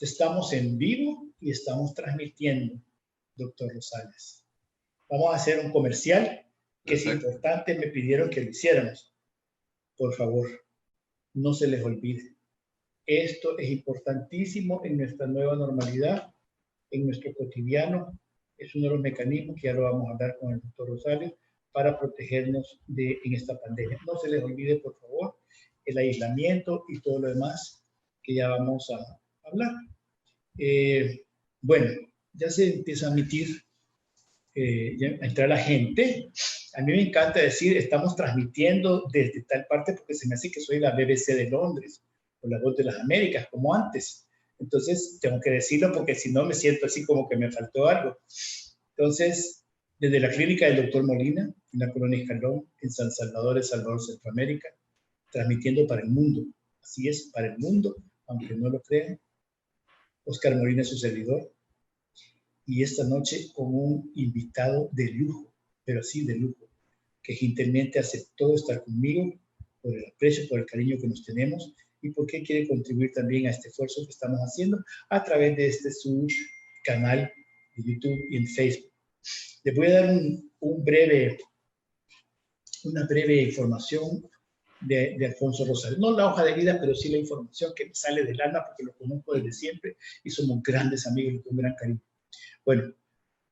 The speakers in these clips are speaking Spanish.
Estamos en vivo y estamos transmitiendo, doctor Rosales. Vamos a hacer un comercial que es importante, me pidieron que lo hiciéramos. Por favor, no se les olvide. Esto es importantísimo en nuestra nueva normalidad, en nuestro cotidiano. Es uno de los mecanismos que ya lo vamos a hablar con el doctor Rosales para protegernos en esta pandemia. No se les olvide, por favor, el aislamiento y todo lo demás que ya vamos a hablar. Bueno, ya se empieza a emitir, ya a entrar la gente. A mí me encanta decir, estamos transmitiendo desde tal parte porque se me hace que soy la BBC de Londres o la Voz de las Américas, como antes. Entonces, tengo que decirlo porque si no me siento así como que me faltó algo. Entonces, desde la clínica del doctor Molina, en la colonia Escalón, en San Salvador, El Salvador, Centroamérica, transmitiendo para el mundo. Así es, para el mundo, aunque no lo crean. Oscar Molina es su servidor. Y esta noche con un invitado de lujo, pero sí de lujo, que gentilmente aceptó estar conmigo por el aprecio, por el cariño que nos tenemos y porque quiere contribuir también a este esfuerzo que estamos haciendo a través de su canal de YouTube y en Facebook. Les voy a dar una breve información de Alfonso Rosales. No la hoja de vida, pero sí la información que me sale del alma porque lo conozco desde siempre y somos grandes amigos y con gran cariño. Bueno,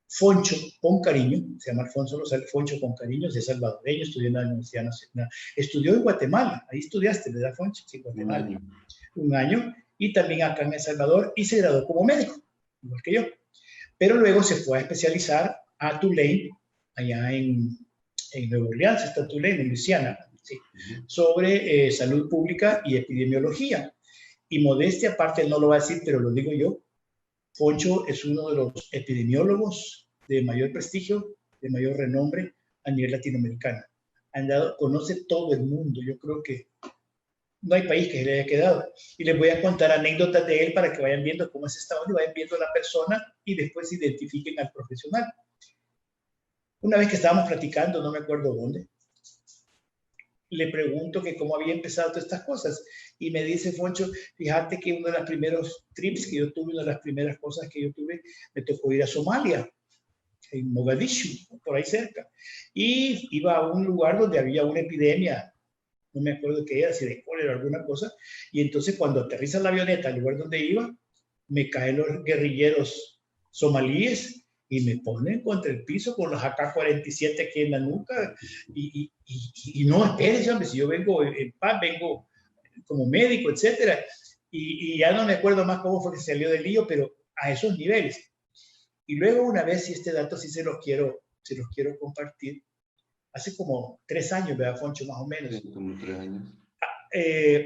Foncho con cariño, se llama Alfonso Rosales, Foncho con cariño, es salvadoreño, estudió en la Universidad Nacional, estudió en Guatemala, ahí estudiaste, ¿verdad, Foncho? Sí, Guatemala. Un año, y también acá en El Salvador, y se graduó como médico, igual que yo. Pero luego se fue a especializar a Tulane, allá en Nueva Orleans, está Tulane, en Luisiana, sí, sobre salud pública y epidemiología. Y modestia aparte, él no lo va a decir, pero lo digo yo, Foncho es uno de los epidemiólogos de mayor prestigio, de mayor renombre a nivel latinoamericano. Conoce todo el mundo. Yo creo que no hay país que se le haya quedado. Y les voy a contar anécdotas de él para que vayan viendo cómo es esta onda, vayan viendo a la persona y después identifiquen al profesional. Una vez que estábamos platicando, no me acuerdo dónde, le pregunto que cómo había empezado todas estas cosas. Y me dice Foncho, fíjate que uno de los primeros trips que yo tuve, una de las primeras cosas que yo tuve, me tocó ir a Somalia, en Mogadishu, por ahí cerca. Y iba a un lugar donde había una epidemia, no me acuerdo qué era, si de cólera o alguna cosa. Y entonces cuando aterriza la avioneta al lugar donde iba, me caen los guerrilleros somalíes y me ponen contra el piso con los AK-47 aquí en la nuca. Y no, espérense, hombre, si yo vengo en paz, vengo como médico, etcétera. Y ya no me acuerdo más cómo fue que salió del lío, pero a esos niveles. Y luego una vez, y este dato sí se los quiero compartir, hace como 3 años, ¿verdad, Foncho? Más o menos. Sí, como 3 años.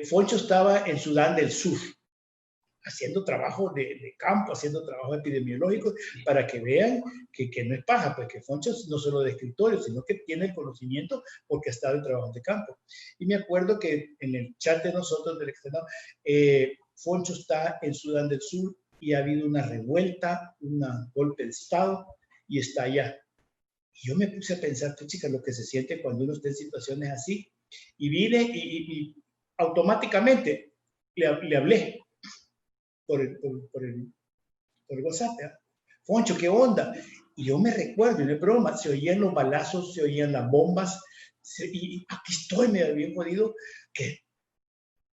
Foncho estaba en Sudán del Sur, haciendo trabajo de campo, haciendo trabajo epidemiológico, para que vean que no es paja, pues que Foncho no solo de escritorio, sino que tiene el conocimiento porque ha estado en trabajo de campo. Y me acuerdo que en el chat de nosotros del externado, Foncho está en Sudán del Sur y ha habido una revuelta, un golpe de Estado y está allá. Y yo me puse a pensar, pues, chica, lo que se siente cuando uno está en situaciones así. Y vine y automáticamente le hablé por el WhatsApp, ¿eh? Foncho, ¿qué onda? Y yo me recuerdo, y no es broma, se oían los balazos, se oían las bombas, y aquí estoy, me había jodido, que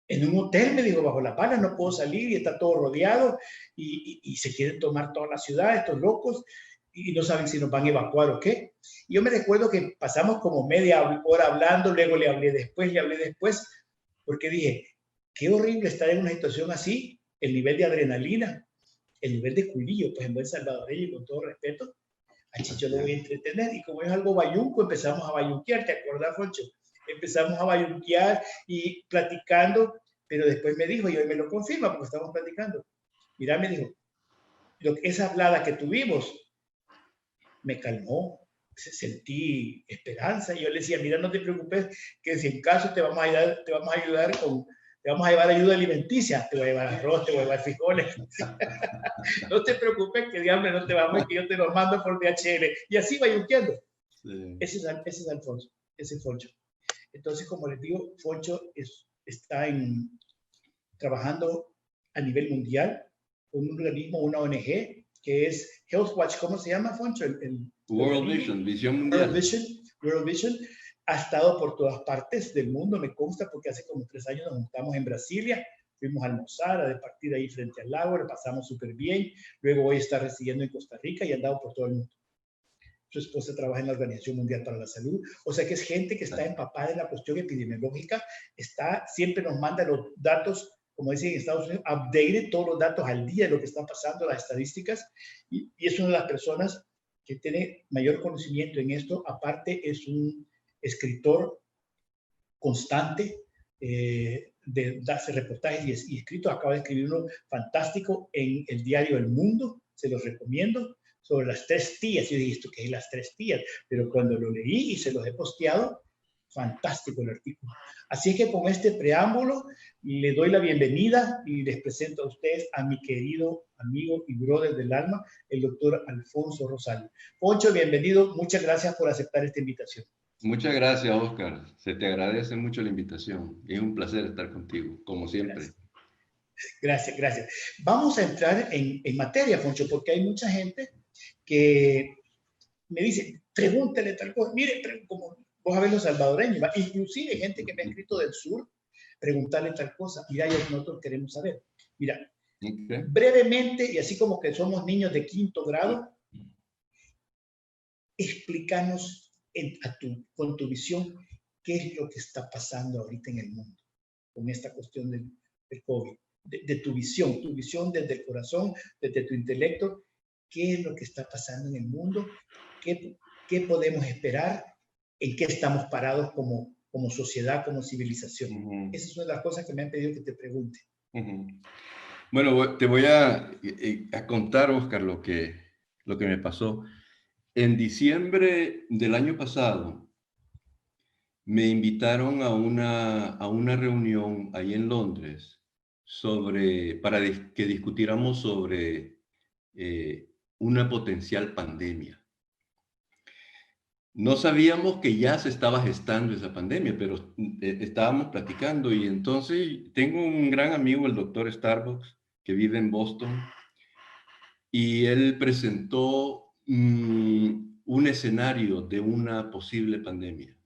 en un hotel, me digo, bajo la pala, no puedo salir y está todo rodeado, y se quieren tomar toda la ciudad, estos locos, y no saben si nos van a evacuar o qué. Y yo me recuerdo que pasamos como media hora hablando, luego le hablé después, porque dije, qué horrible estar en una situación así, el nivel de adrenalina, el nivel de culillo, pues en buen salvadoreño y con todo respeto, a Chicho lo voy a entretener. Y como es algo bayunco, empezamos a bayunquear, ¿te acuerdas, Foncho? Empezamos a bayunquear y platicando, pero después me dijo, y hoy me lo confirma porque estamos platicando, mira, me dijo, esa hablada que tuvimos me calmó, sentí esperanza. Y yo le decía, mira, no te preocupes, que si en caso te vamos a ayudar con... Te vamos a llevar ayuda alimenticia, te voy a llevar arroz, te voy a llevar frijoles. No te preocupes que diablo no te vamos, que yo te lo mando por DHL. Y así va yunqueando. Sí. Ese es Alfonso, ese es Foncho. Entonces, como les digo, Foncho está trabajando a nivel mundial con un organismo, una ONG, que es Health Watch. ¿Cómo se llama, Foncho? World Vision, Visión Mundial. World Vision. Ha estado por todas partes del mundo, me consta, porque hace como 3 años nos juntamos en Brasilia, fuimos a almorzar, a departir ahí frente al lago, le pasamos súper bien. Luego hoy está residiendo en Costa Rica y ha andado por todo el mundo. Su esposa trabaja en la Organización Mundial para la Salud, o sea que es gente que está empapada en la cuestión epidemiológica, siempre nos manda los datos, como dicen en Estados Unidos, update todos los datos al día de lo que está pasando, las estadísticas, y es una de las personas que tiene mayor conocimiento en esto. Aparte es un escritor constante, de darse reportajes y escritos. Acaba de escribir uno fantástico en el diario El Mundo, se los recomiendo, sobre las 3 tías. Yo dije, ¿esto qué es las 3 tías? Pero cuando lo leí y se los he posteado, fantástico el artículo. Así es que con este preámbulo le doy la bienvenida y les presento a ustedes a mi querido amigo y brother del alma, el doctor Alfonso Rosales. Poncho, bienvenido. Muchas gracias por aceptar esta invitación. Muchas gracias, Oscar. Se te agradece mucho la invitación. Es un placer estar contigo, como siempre. Gracias, gracias. Vamos a entrar en materia, Poncho, porque hay mucha gente que me dice, pregúntale tal cosa. Mire, como vos sabés los salvadoreños, inclusive gente que me ha escrito del sur, preguntarle tal cosa. Mira, nosotros queremos saber. Mira, brevemente, y así como que somos niños de 5º grado, explícanos con tu visión qué es lo que está pasando ahorita en el mundo con esta cuestión del COVID. De tu visión desde el corazón, desde tu intelecto, qué es lo que está pasando en el mundo, qué podemos esperar, en qué estamos parados como sociedad, como civilización. Esa es una de las cosas que me han pedido que te pregunte. Bueno, te voy a contar, Oscar, lo que me pasó. En diciembre del año pasado, me invitaron a una reunión ahí en Londres para que discutiéramos sobre una potencial pandemia. No sabíamos que ya se estaba gestando esa pandemia, pero estábamos platicando, y entonces tengo un gran amigo, el doctor Starbucks, que vive en Boston, y él presentó un escenario de una posible pandemia.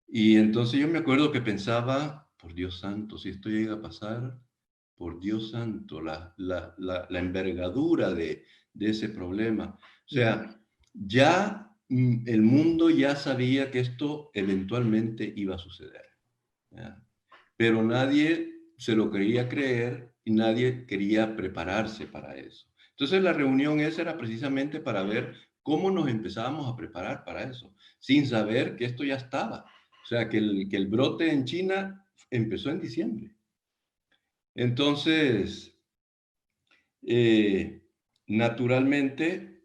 Y entonces yo me acuerdo que pensaba, por Dios santo, si esto llega a pasar, por Dios santo, la envergadura de ese problema. O sea, ya el mundo ya sabía que esto eventualmente iba a suceder, ¿ya? Pero nadie se lo quería creer y nadie quería prepararse para eso. Entonces la reunión esa era precisamente para ver cómo nos empezábamos a preparar para eso, sin saber que esto ya estaba. O sea, que el brote en China empezó en diciembre. Entonces, naturalmente,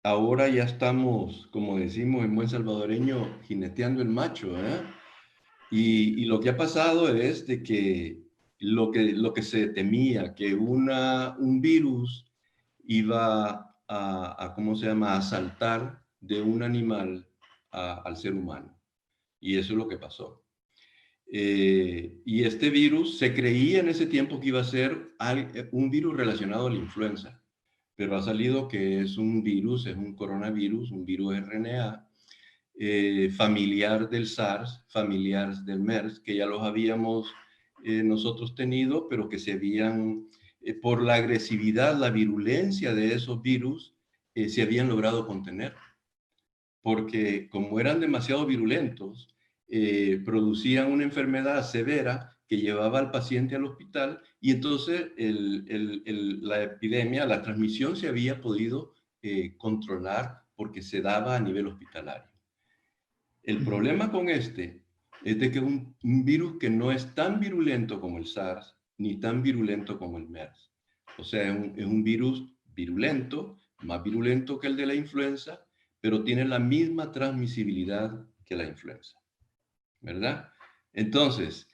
ahora ya estamos, como decimos en buen salvadoreño, jineteando el macho, ¿eh? Y lo que ha pasado es de que lo que se temía, que un virus iba ¿cómo se llama?, a saltar de un animal al ser humano. Y eso es lo que pasó. Y este virus se creía en ese tiempo que iba a ser un virus relacionado a la influenza, pero ha salido que es un virus, es un coronavirus, un virus RNA, familiar del SARS, familiar del MERS, que ya los habíamos nosotros tenido, pero que se habían, por la agresividad, la virulencia de esos virus, se habían logrado contener. Porque como eran demasiado virulentos, producían una enfermedad severa que llevaba al paciente al hospital, y entonces la epidemia, la transmisión se había podido controlar porque se daba a nivel hospitalario. El problema con este es de que es un virus que no es tan virulento como el SARS, ni tan virulento como el MERS. O sea, es un virus virulento, más virulento que el de la influenza, pero tiene la misma transmisibilidad que la influenza, ¿verdad? Entonces,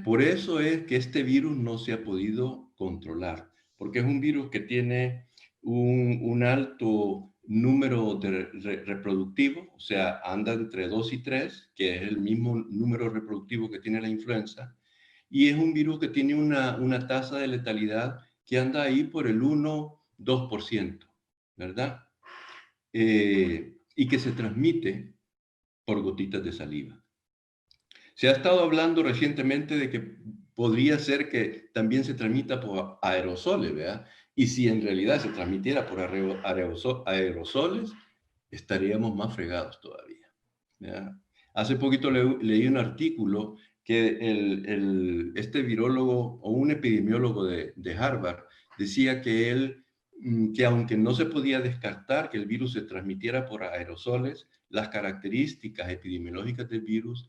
por eso es que este virus no se ha podido controlar, porque es un virus que tiene un alto número reproductivo, o sea, anda entre 2 y 3, que es el mismo número reproductivo que tiene la influenza, y es un virus que tiene una tasa de letalidad que anda ahí por el 1-2%, ¿verdad? Y que se transmite por gotitas de saliva. Se ha estado hablando recientemente de que podría ser que también se transmita por aerosoles, ¿verdad? Y si en realidad se transmitiera por aerosoles, estaríamos más fregados todavía, ¿verdad? Hace poquito leí un artículo que este virólogo o un epidemiólogo de Harvard decía que que aunque no se podía descartar que el virus se transmitiera por aerosoles, las características epidemiológicas del virus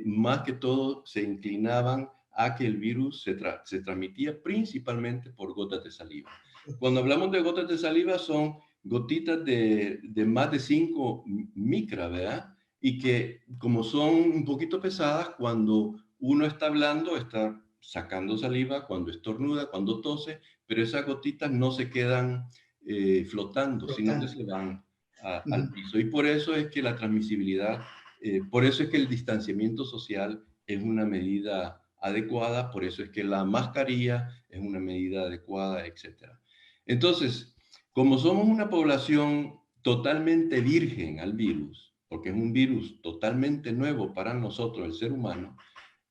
más que todo se inclinaban a que el virus se transmitía principalmente por gotas de saliva. Cuando hablamos de gotas de saliva son gotitas de más de 5 micras, ¿verdad? Y que como son un poquito pesadas, cuando uno está hablando, está sacando saliva, cuando estornuda, cuando tose, pero esas gotitas no se quedan flotando, sino que se van al piso. Y por eso es que la transmisibilidad, por eso es que el distanciamiento social es una medida adecuada, por eso es que la mascarilla es una medida adecuada, etc. Entonces, como somos una población totalmente virgen al virus, porque es un virus totalmente nuevo para nosotros, el ser humano,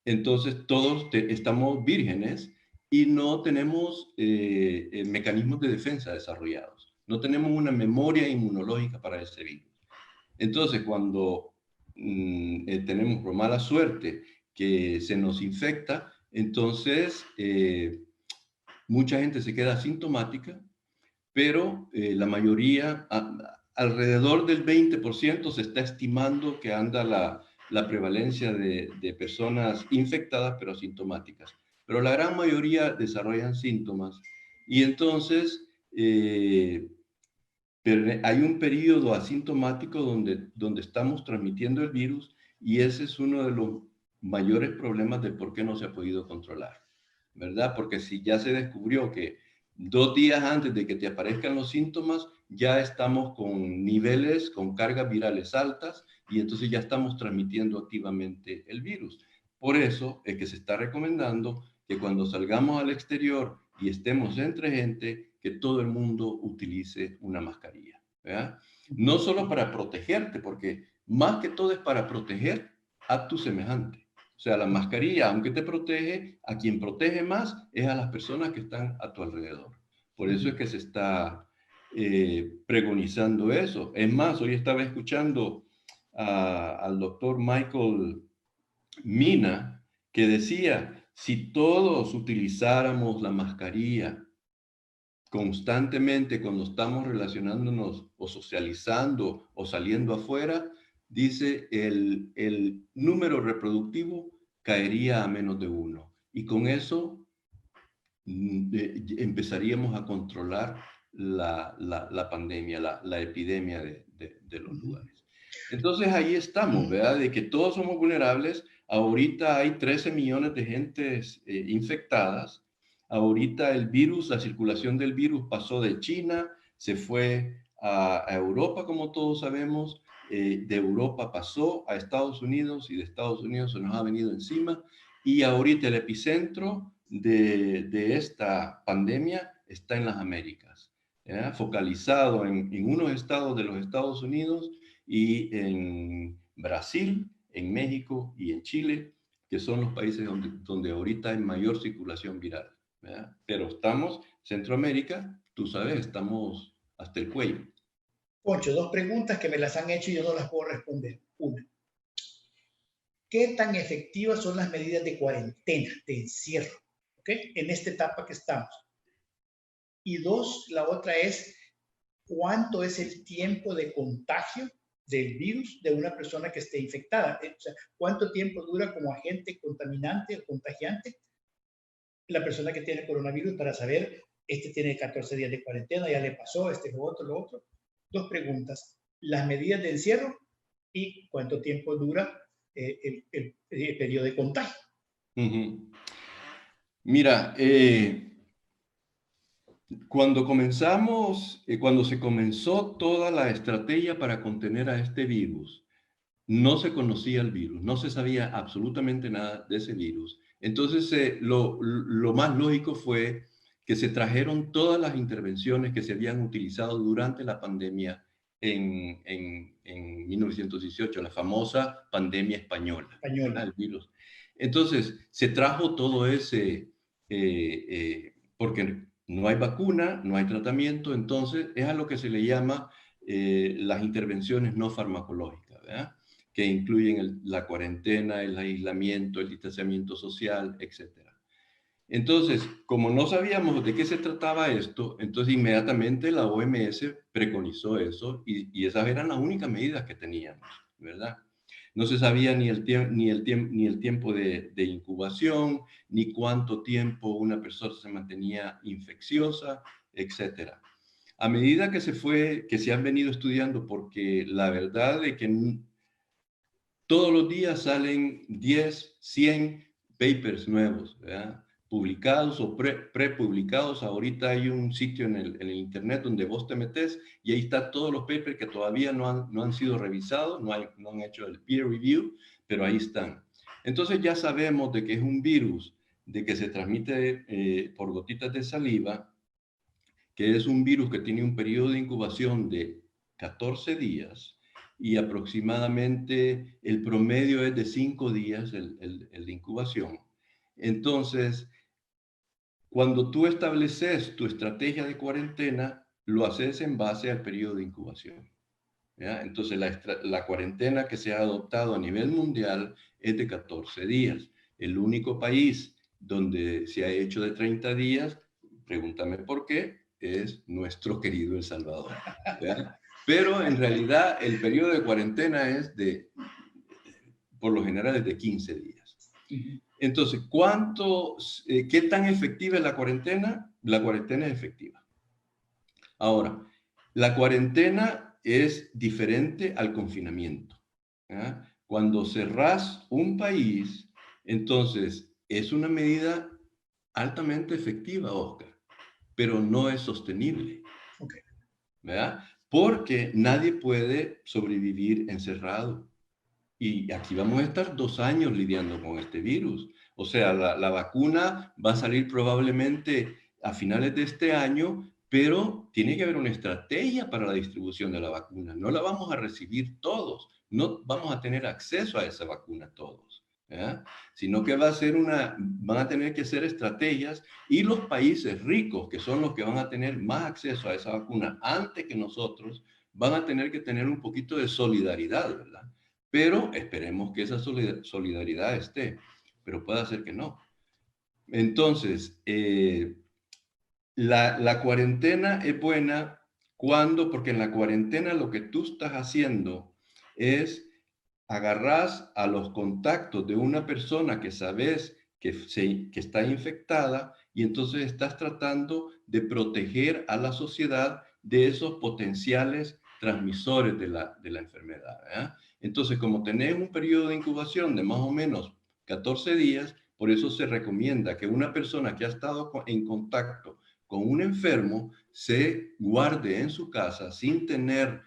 entonces todos estamos vírgenes y no tenemos mecanismos de defensa desarrollados. No tenemos una memoria inmunológica para ese virus. Entonces, cuando tenemos por mala suerte que se nos infecta, entonces mucha gente se queda asintomática, pero la mayoría, alrededor del 20% se está estimando que anda la prevalencia de personas infectadas pero asintomáticas. Pero la gran mayoría desarrollan síntomas y entonces hay un periodo asintomático donde estamos transmitiendo el virus y ese es uno de los mayores problemas de por qué no se ha podido controlar, ¿verdad? Porque si ya se descubrió que 2 días antes de que te aparezcan los síntomas, ya estamos con niveles, con cargas virales altas y entonces ya estamos transmitiendo activamente el virus. Por eso es que se está recomendando que cuando salgamos al exterior y estemos entre gente, que todo el mundo utilice una mascarilla, ¿verdad? No solo para protegerte, porque más que todo es para proteger a tu semejante. O sea, la mascarilla, aunque te protege, a quien protege más es a las personas que están a tu alrededor. Por eso es que se está pregonizando eso. Es más, hoy estaba escuchando al doctor Michael Mina, que decía, si todos utilizáramos la mascarilla constantemente cuando estamos relacionándonos o socializando o saliendo afuera, dice, el número reproductivo caería a menos de 1. Y con eso empezaríamos a controlar la pandemia, la epidemia de los lugares. Entonces ahí estamos, ¿verdad? De que todos somos vulnerables. Ahorita hay 13 millones de gentes infectadas. Ahorita el virus, la circulación del virus pasó de China, se fue a Europa, como todos sabemos. De Europa pasó a Estados Unidos y de Estados Unidos se nos ha venido encima. Y ahorita el epicentro de esta pandemia está en las Américas, ¿ya? Focalizado en unos estados de los Estados Unidos y en Brasil, en México y en Chile, que son los países donde ahorita hay mayor circulación viral, ¿ya? Pero estamos, Centroamérica, tú sabes, estamos hasta el cuello. Poncho, 2 preguntas que me las han hecho y yo no las puedo responder. Una, ¿qué tan efectivas son las medidas de cuarentena, de encierro, ¿okay? En esta etapa que estamos? Y 2, la otra es, ¿cuánto es el tiempo de contagio del virus de una persona que esté infectada? O sea, ¿cuánto tiempo dura como agente contaminante o contagiante la persona que tiene coronavirus para saber, este tiene 14 días de cuarentena, ya le pasó, este lo otro, lo otro? 2 preguntas, las medidas de encierro y cuánto tiempo dura el periodo de contagio. Mira, cuando cuando se comenzó toda la estrategia para contener a este virus, no se conocía el virus, no se sabía absolutamente nada de ese virus. Entonces, lo más lógico fue que se trajeron todas las intervenciones que se habían utilizado durante la pandemia en 1918, la famosa pandemia española, Española. el virus. Entonces, se trajo todo ese, porque no hay vacuna, no hay tratamiento, entonces es a lo que se le llama las intervenciones no farmacológicas, ¿verdad? Que incluyen la cuarentena, el aislamiento, el distanciamiento social, etcétera. Entonces, como no sabíamos de qué se trataba esto, entonces inmediatamente la OMS preconizó eso y esas eran las únicas medidas que teníamos, ¿verdad? No se sabía ni el tiempo de incubación, ni cuánto tiempo una persona se mantenía infecciosa, etcétera. A medida que se han venido estudiando, porque la verdad es que todos los días salen 10, 100 papers nuevos, ¿verdad? Publicados o prepublicados. Ahorita hay un sitio en el internet donde vos te metes y ahí están todos los papers que todavía no han sido revisados, no han hecho el peer review, pero ahí están. Entonces ya sabemos de que es un virus, de que se transmite por gotitas de saliva, que es un virus que tiene un periodo de incubación de 14 días y aproximadamente el promedio es de 5 días el de incubación. Entonces, cuando tú estableces tu estrategia de cuarentena, lo haces en base al periodo de incubación, ¿ya? Entonces, la cuarentena que se ha adoptado a nivel mundial es de 14 días. El único país donde se ha hecho de 30 días, pregúntame por qué, es nuestro querido El Salvador, ¿ya? Pero en realidad el periodo de cuarentena es por lo general es de 15 días. Entonces, ¿qué tan efectiva es la cuarentena? La cuarentena es efectiva. Ahora, la cuarentena es diferente al confinamiento, ¿ya? Cuando cerrás un país, entonces es una medida altamente efectiva, Oscar, pero no es sostenible, Okay. ¿verdad? Porque nadie puede sobrevivir encerrado. Y aquí vamos a estar 2 años lidiando con este virus. O sea, la vacuna va a salir probablemente a finales de este año, pero tiene que haber una estrategia para la distribución de la vacuna. No la vamos a recibir todos, no vamos a tener acceso a esa vacuna todos, ¿ya? Sino que van a tener que hacer estrategias y los países ricos, que son los que van a tener más acceso a esa vacuna antes que nosotros, van a tener que tener un poquito de solidaridad, ¿verdad? Pero esperemos que esa solidaridad esté, pero puede ser que no. Entonces, la cuarentena es buena porque en la cuarentena lo que tú estás haciendo es agarrás a los contactos de una persona que sabes que está infectada y entonces estás tratando de proteger a la sociedad de esos potenciales transmisores de la enfermedad, ¿eh? Entonces, como tenés un periodo de incubación de más o menos 14 días, por eso se recomienda que una persona que ha estado en contacto con un enfermo se guarde en su casa sin tener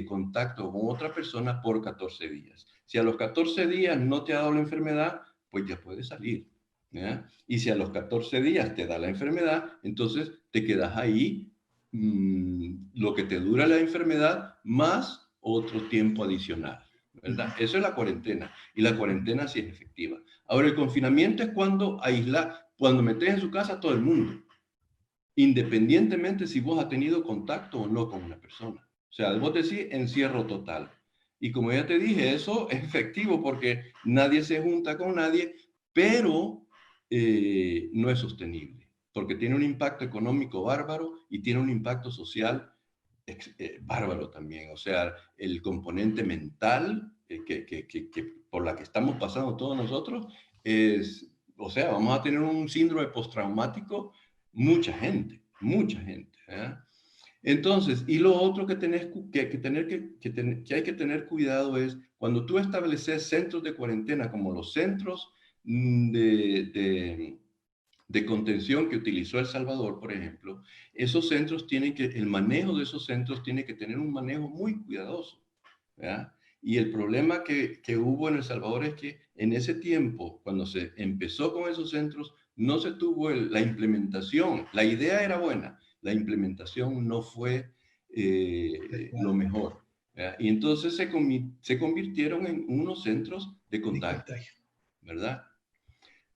contacto con otra persona por 14 días. Si a los 14 días no te ha dado la enfermedad, pues ya puedes salir, ¿ya? Y si a los 14 días te da la enfermedad, entonces te quedas ahí lo que te dura la enfermedad más otro tiempo adicional, ¿verdad? Eso es la cuarentena y la cuarentena sí es efectiva. Ahora, el confinamiento es cuando metes en su casa a todo el mundo, independientemente si vos has tenido contacto o no con una persona. O sea, vos decís encierro total. Y como ya te dije, eso es efectivo porque nadie se junta con nadie, pero no es sostenible, porque tiene un impacto económico bárbaro y tiene un impacto social bárbaro también. O sea, el componente mental que por la que estamos pasando todos nosotros es, o sea, vamos a tener un síndrome postraumático mucha gente, ¿eh? Entonces, y lo otro que, que hay que tener cuidado es cuando tú estableces centros de cuarentena como los centros de contención que utilizó El Salvador, por ejemplo, el manejo de esos centros tiene que tener un manejo muy cuidadoso, ¿verdad? Y el problema que hubo en El Salvador es que en ese tiempo, cuando se empezó con esos centros, no se tuvo la implementación. La idea era buena, la implementación no fue lo mejor. ¿Verdad? Y entonces se convirtieron en unos centros de contagio, ¿verdad?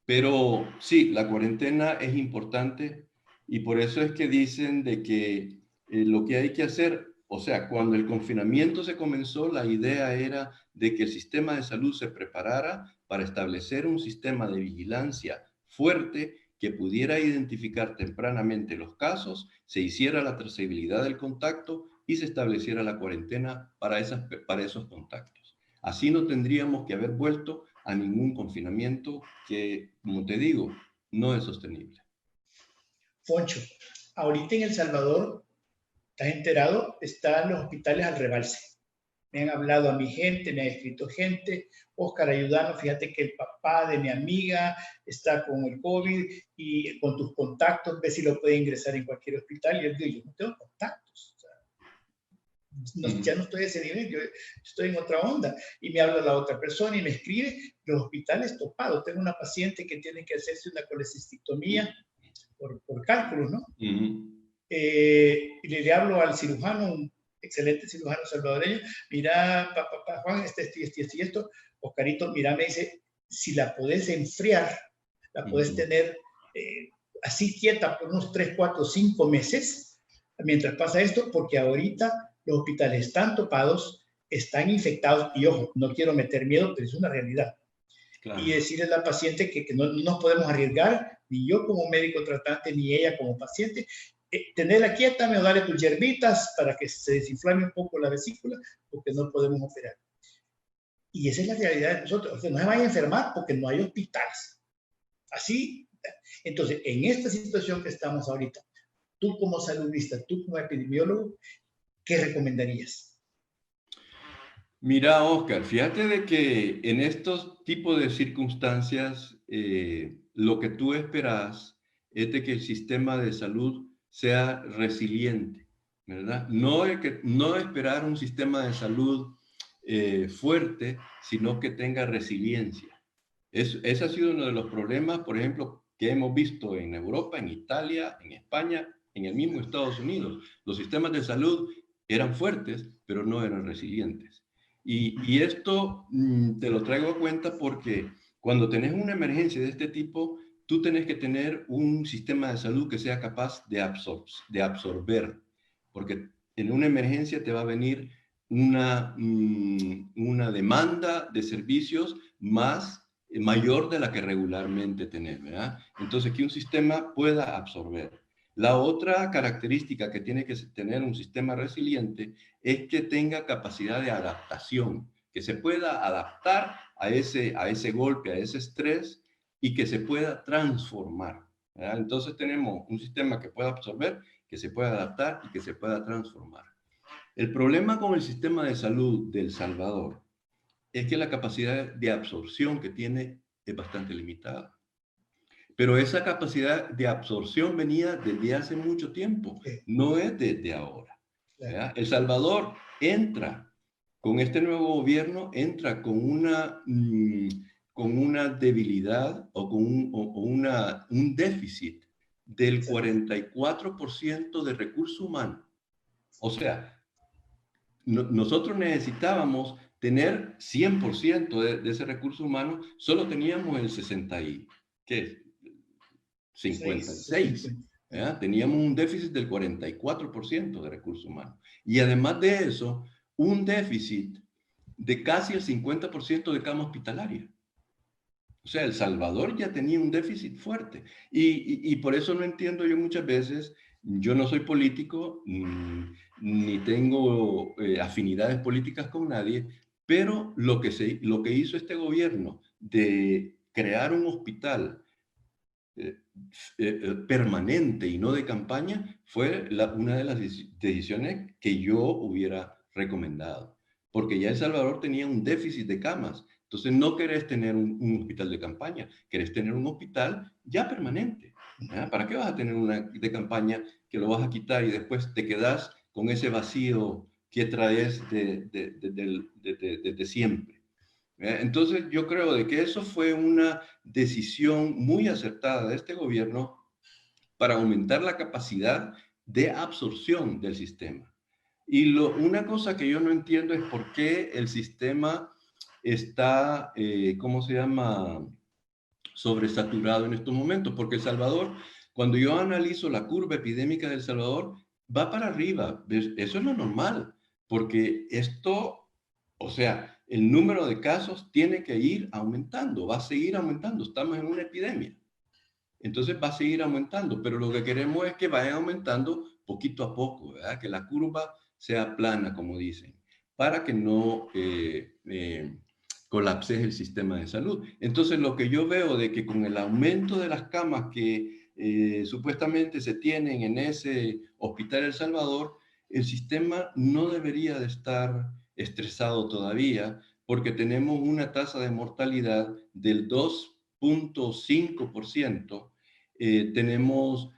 Pero sí, la cuarentena es importante y por eso es que dicen de que lo que hay que hacer, o sea, cuando el confinamiento se comenzó, la idea era de que el sistema de salud se preparara para establecer un sistema de vigilancia fuerte que pudiera identificar tempranamente los casos, se hiciera la trazabilidad del contacto y se estableciera la cuarentena para esos contactos. Así no tendríamos que haber vuelto a ningún confinamiento que, como te digo, no es sostenible. Foncho, ahorita en El Salvador, ¿estás enterado? Están los hospitales al rebalse. Me han hablado a mi gente, me ha escrito gente. Oscar, ayúdanos, fíjate que el papá de mi amiga está con el COVID y con tus contactos, ve si lo puede ingresar en cualquier hospital. Y él dice, yo no tengo contactos. O sea, ya no estoy a ese nivel, yo estoy en otra onda. Y me habla la otra persona y me escribe, los hospitales topados. Tengo una paciente que tiene que hacerse una colecistectomía por cálculos, ¿no? Y le hablo al cirujano, un excelente cirujano salvadoreño, mira, Juan, esto, Oscarito, mira, me dice, si la podés enfriar, la podés tener así quieta por unos 3, 4, 5 meses, mientras pasa esto, porque ahorita los hospitales están topados, están infectados, y ojo, no quiero meter miedo, pero es una realidad. Claro. Y decirle a la paciente que no nos podemos arriesgar, ni yo como médico tratante, ni ella como paciente, tenerla quieta, o darle tus hierbitas para que se desinflame un poco la vesícula, porque no podemos operar. Y esa es la realidad de nosotros. O sea, no se vaya a enfermar porque no hay hospitales. Así, entonces, en esta situación que estamos ahorita, tú como saludista, tú como epidemiólogo, ¿qué recomendarías? Mira, Oscar, fíjate de que en estos tipos de circunstancias, lo que tú esperas es de que el sistema de salud sea resiliente, ¿verdad? No esperar un sistema de salud fuerte, sino que tenga resiliencia. Ese ha sido uno de los problemas, por ejemplo, que hemos visto en Europa, en Italia, en España, en el mismo Estados Unidos. Los sistemas de salud eran fuertes, pero no eran resilientes. Y esto te lo traigo a cuenta porque cuando tenés una emergencia de este tipo, tú tenés que tener un sistema de salud que sea capaz de absorber, porque en una emergencia te va a venir una demanda de servicios mayor de la que regularmente tenés, ¿verdad? Entonces, que un sistema pueda absorber. La otra característica que tiene que tener un sistema resiliente es que tenga capacidad de adaptación, que se pueda adaptar a ese golpe, a ese estrés y que se pueda transformar, ¿verdad? Entonces tenemos un sistema que pueda absorber, que se pueda adaptar y que se pueda transformar. El problema con el sistema de salud de El Salvador es que la capacidad de absorción que tiene es bastante limitada. Pero esa capacidad de absorción venía desde hace mucho tiempo, no es desde ahora. ¿Verdad? El Salvador entra con este nuevo gobierno, entra con una debilidad o con un déficit del 44% de recurso humano. O sea, nosotros necesitábamos tener 100% de ese recurso humano, solo teníamos el 56. Teníamos un déficit del 44% de recursos humanos. Y además de eso, un déficit de casi el 50% de cama hospitalaria. O sea, El Salvador ya tenía un déficit fuerte. Y por eso no entiendo yo muchas veces, yo no soy político, ni tengo afinidades políticas con nadie, pero lo que hizo este gobierno de crear un hospital permanente y no de campaña fue una de las decisiones que yo hubiera recomendado. Porque ya El Salvador tenía un déficit de camas. Entonces no querés tener un hospital de campaña, querés tener un hospital ya permanente. ¿Ya? ¿Para qué vas a tener una de campaña que lo vas a quitar y después te quedas con ese vacío que traes desde siempre? Entonces, yo creo de que eso fue una decisión muy acertada de este gobierno para aumentar la capacidad de absorción del sistema. Y una cosa que yo no entiendo es por qué el sistema está, ¿cómo se llama?, sobresaturado en estos momentos, porque El Salvador, cuando yo analizo la curva epidémica de El Salvador, va para arriba. Eso es lo normal, porque esto, o sea, el número de casos tiene que ir aumentando, va a seguir aumentando. Estamos en una epidemia. Entonces va a seguir aumentando, pero lo que queremos es que vaya aumentando poquito a poco, ¿verdad? Que la curva sea plana, como dicen, para que no colapse el sistema de salud. Entonces lo que yo veo de que con el aumento de las camas que supuestamente se tienen en ese hospital El Salvador, el sistema no debería de estar estresado todavía, porque tenemos una tasa de mortalidad del 2,5%, tenemos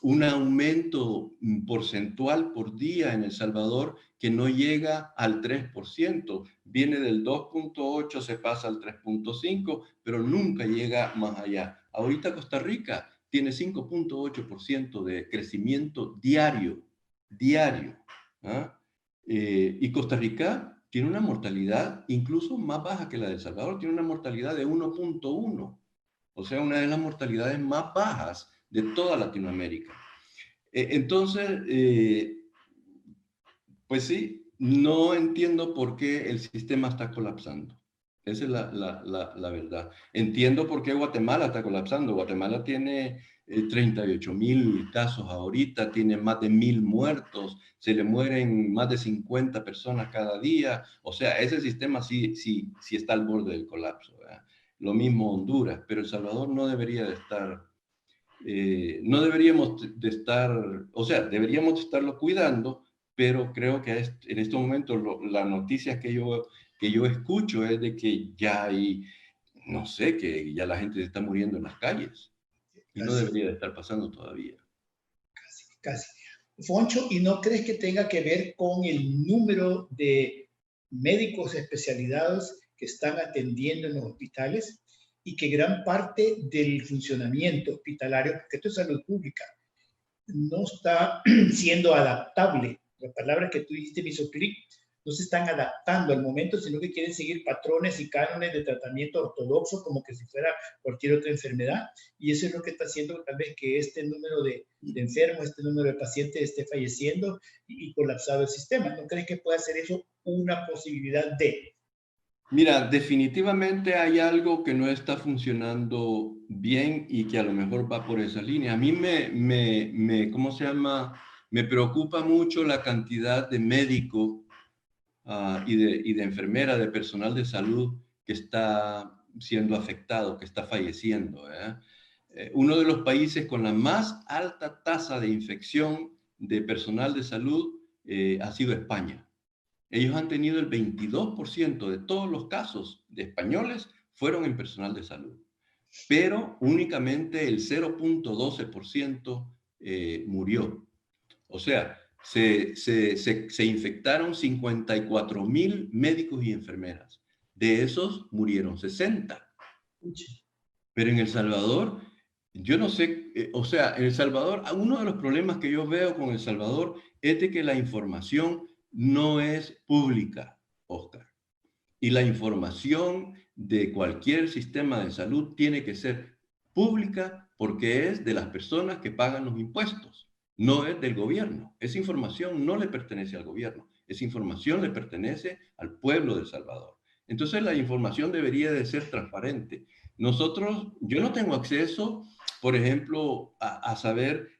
un aumento porcentual por día en El Salvador que no llega al 3%. Viene del 2,8, se pasa al 3,5, pero nunca llega más allá. Ahorita Costa Rica tiene 5,8% de crecimiento diario, diario. ¿Ah? Y Costa Rica tiene una mortalidad incluso más baja que la de El Salvador, tiene una mortalidad de 1,1. O sea, una de las mortalidades más bajas de toda Latinoamérica. Entonces, pues sí, no entiendo por qué el sistema está colapsando. Esa es la verdad. Entiendo por qué Guatemala está colapsando. Guatemala tiene 38,000 casos ahorita, tiene más de 1,000 muertos, se le mueren más de 50 personas cada día. O sea, ese sistema sí está al borde del colapso, ¿verdad? Lo mismo Honduras, pero El Salvador no debería de estar, no deberíamos de estar, o sea, deberíamos de estarlo cuidando, pero creo que en este momento las noticias que yo escucho es de que ya hay, no sé, que ya la gente se está muriendo en las calles y no Casi, debería de estar pasando todavía. casi. Foncho, ¿y no crees que tenga que ver con el número de médicos especializados que están atendiendo en los hospitales y que gran parte del funcionamiento hospitalario, porque esto es salud pública, no está siendo adaptable? La palabra que tú dijiste me hizo clic. No se están adaptando al momento, sino que quieren seguir patrones y cánones de tratamiento ortodoxo como que si fuera cualquier otra enfermedad. Y eso es lo que está haciendo tal vez que este número de enfermos, este número de pacientes esté falleciendo y colapsado el sistema. ¿No crees que pueda ser eso una posibilidad de? Mira, definitivamente hay algo que no está funcionando bien y que a lo mejor va por esa línea. A mí ¿cómo se llama? Me preocupa mucho la cantidad de médicos y de enfermera, de personal de salud que está siendo afectado, que está falleciendo. Uno de los países con la más alta tasa de infección de personal de salud ha sido España. Ellos han tenido el 22% de todos los casos de españoles fueron en personal de salud, pero únicamente el 0,12% murió. O sea, se infectaron 54,000 médicos y enfermeras. De esos murieron 60. Pero en El Salvador, yo no sé, o sea, en El Salvador, uno de los problemas que yo veo con El Salvador es de que la información no es pública, Oscar. Y la información de cualquier sistema de salud tiene que ser pública porque es de las personas que pagan los impuestos, no es del gobierno. Esa información no le pertenece al gobierno, esa información le pertenece al pueblo de El Salvador. Entonces la información debería de ser transparente. Yo no tengo acceso, por ejemplo, a saber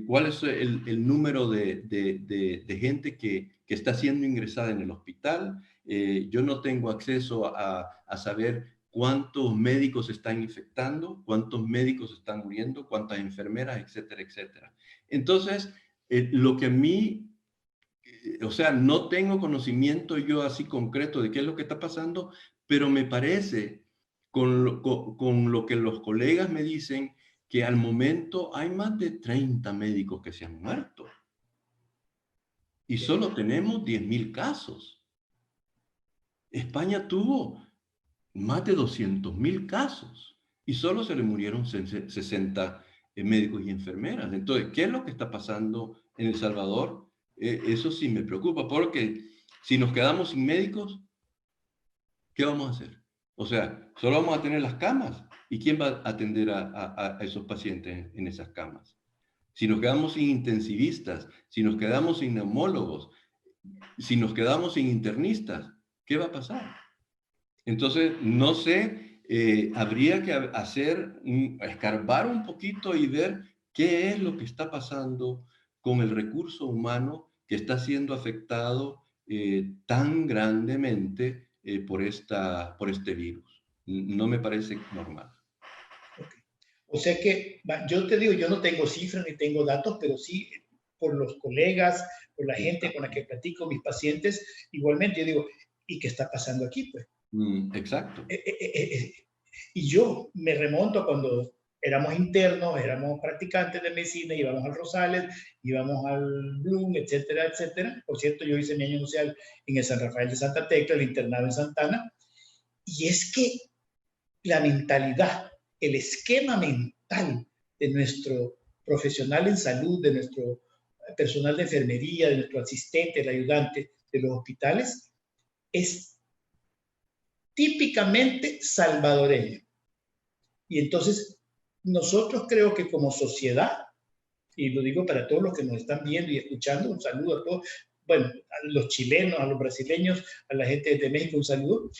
cuál es el número de gente que está siendo ingresada en el hospital. Yo no tengo acceso a saber cuántos médicos están infectando, cuántos médicos están muriendo, cuántas enfermeras, etcétera, etcétera. Entonces, lo que a mí, o sea, no tengo conocimiento yo así concreto de qué es lo que está pasando, pero me parece, con lo que los colegas me dicen, que al momento hay más de 30 médicos que se han muerto y solo tenemos 10,000 casos. España tuvo más de 200.000 casos y solo se le murieron 60 médicos y enfermeras. Entonces, ¿qué es lo que está pasando en El Salvador? Eso sí me preocupa, porque si nos quedamos sin médicos, ¿qué vamos a hacer? O sea, solo vamos a tener las camas. ¿Y quién va a atender a esos pacientes en esas camas? Si nos quedamos sin intensivistas, si nos quedamos sin neumólogos, si nos quedamos sin internistas, ¿qué va a pasar? Entonces, no sé, habría que escarbar un poquito y ver qué es lo que está pasando con el recurso humano que está siendo afectado tan grandemente por este virus. No me parece normal. Okay. O sea que yo te digo, yo no tengo cifras ni tengo datos, pero sí por los colegas, por la gente con la que platico, mis pacientes, igualmente yo digo, ¿y qué está pasando aquí? Pues Exacto. Y yo me remonto a cuando éramos internos, éramos practicantes de medicina, íbamos al Rosales, íbamos al Bloom, etcétera, etcétera. Por cierto, yo hice mi año social en el San Rafael de Santa Tecla, el internado en Santana. Y es que la mentalidad, el esquema mental de nuestro profesional en salud, de nuestro personal de enfermería, de nuestro asistente, el ayudante de los hospitales, es típicamente salvadoreño. Y entonces, nosotros creo que como sociedad, y lo digo para todos los que nos están viendo y escuchando, un saludo a todos, bueno, a los chilenos, a los brasileños, a la gente de México, un saludo.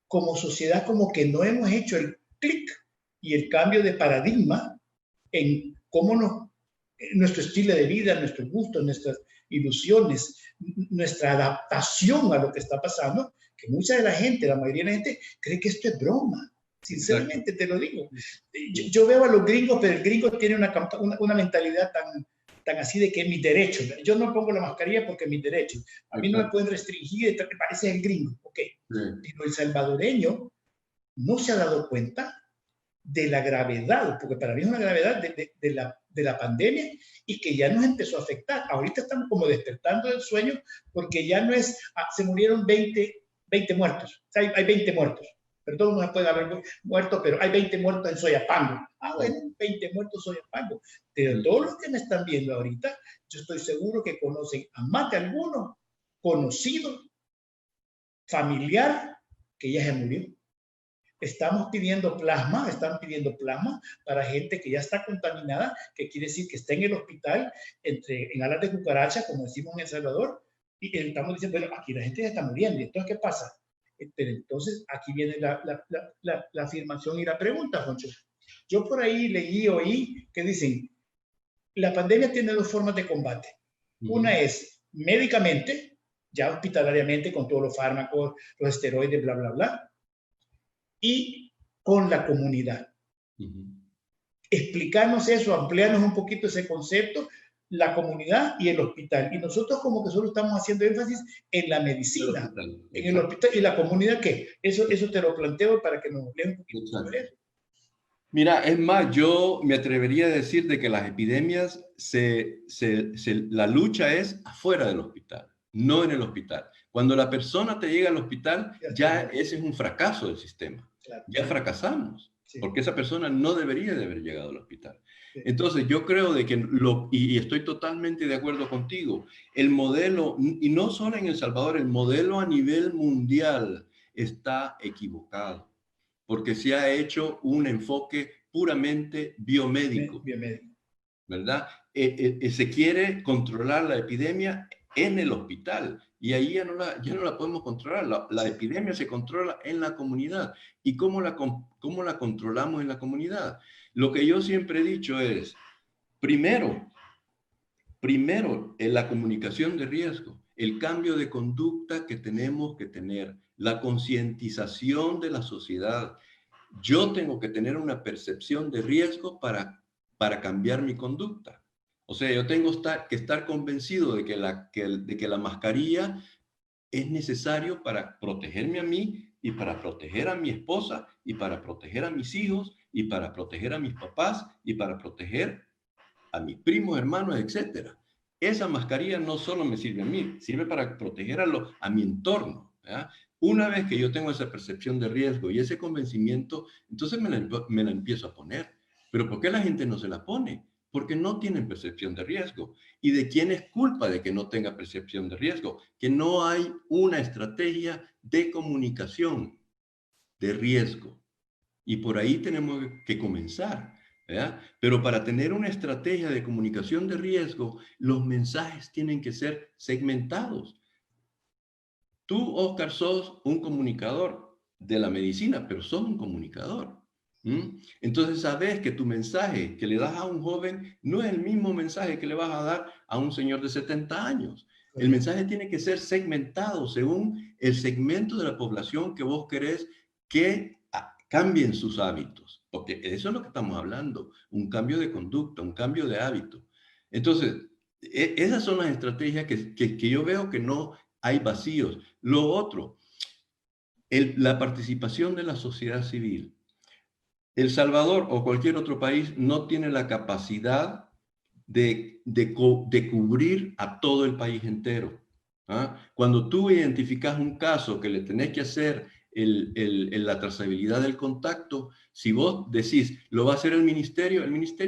Como sociedad, como que no hemos hecho el clic y el cambio de paradigma en cómo nuestro estilo de vida, nuestros gustos, nuestras ilusiones, nuestra adaptación a lo que está pasando, que mucha de la gente, la mayoría de la gente, cree que esto es broma. Sinceramente te lo digo. Yo veo a los gringos, pero el gringo tiene una mentalidad tan así de que es mi derecho. Yo no pongo la mascarilla porque es mi derecho. A mí no me pueden restringir, me parece el gringo. Ok. Pero el salvadoreño no se ha dado cuenta de la gravedad, porque para mí es una gravedad de la pandemia y que ya nos empezó a afectar. Ahorita estamos como despertando del sueño porque ya no es, se murieron 20 muertos, o sea, hay 20 muertos. Perdón, no se puede haber muertos, pero hay 20 muertos en Soyapango. Bueno, 20 muertos en Soyapango. Pero todos los que me están viendo ahorita, yo estoy seguro que conocen a más de alguno conocido, familiar, que ya se murió. Están pidiendo plasma para gente que ya está contaminada, que quiere decir que está en el hospital en alas de cucaracha, como decimos en El Salvador, y estamos diciendo, bueno, aquí la gente ya está muriendo, ¿y entonces qué pasa? Pero entonces aquí viene la afirmación y la pregunta, Joncho. Yo por ahí oí que dicen, la pandemia tiene dos formas de combate. Una es médicamente, ya hospitalariamente, con todos los fármacos, los esteroides, bla, bla, bla, y con la comunidad. Explicarnos eso, ampliarnos un poquito ese concepto, la comunidad y el hospital. Y nosotros como que solo estamos haciendo énfasis en la medicina, en el hospital y la comunidad, ¿qué? Eso te lo planteo para que nos lean un poquito sobre eso. Mira, es más, yo me atrevería a decir de que las epidemias, la lucha es afuera del hospital, no en el hospital. Cuando la persona te llega al hospital, ya ese es un fracaso del sistema. Claro. Ya fracasamos, sí, porque esa persona no debería de haber llegado al hospital. Sí. Entonces, yo creo de que, y estoy totalmente de acuerdo contigo, el modelo, y no solo en El Salvador, el modelo a nivel mundial está equivocado, porque se ha hecho un enfoque puramente biomédico, ¿verdad? Se quiere controlar la epidemia en el hospital y ahí ya no la podemos controlar. La epidemia se controla en la comunidad. ¿Y cómo la controlamos en la comunidad? Lo que yo siempre he dicho es, primero, en la comunicación de riesgo, el cambio de conducta que tenemos que tener, la concientización de la sociedad. Yo tengo que tener una percepción de riesgo para cambiar mi conducta. O sea, yo tengo que estar convencido de que la mascarilla es necesario para protegerme a mí y para proteger a mi esposa y para proteger a mis hijos y para proteger a mis papás y para proteger a mis primos, hermanos, etc. Esa mascarilla no solo me sirve a mí, sirve para proteger a mi entorno, ¿verdad? Una vez que yo tengo esa percepción de riesgo y ese convencimiento, entonces me la empiezo a poner. ¿Pero por qué la gente no se la pone? Porque no tienen percepción de riesgo. ¿Y de quién es culpa de que no tenga percepción de riesgo? Que no hay una estrategia de comunicación de riesgo. Y por ahí tenemos que comenzar, ¿verdad? Pero para tener una estrategia de comunicación de riesgo, los mensajes tienen que ser segmentados. Tú, Oscar, sos un comunicador de la medicina, pero sos un comunicador. Entonces sabes que tu mensaje que le das a un joven no es el mismo mensaje que le vas a dar a un señor de 70 años. El mensaje tiene que ser segmentado según el segmento de la población que vos querés que cambien sus hábitos, porque eso es lo que estamos hablando, un cambio de conducta, un cambio de hábito. Entonces, esas son las estrategias que yo veo que no hay vacíos. Lo otro, la participación de la sociedad civil. El Salvador o cualquier otro país no tiene la capacidad de cubrir a todo el país entero. ¿Ah? Cuando tú identificas un caso que le tenés que hacer la trazabilidad del contacto, si vos decís, lo va a hacer el ministerio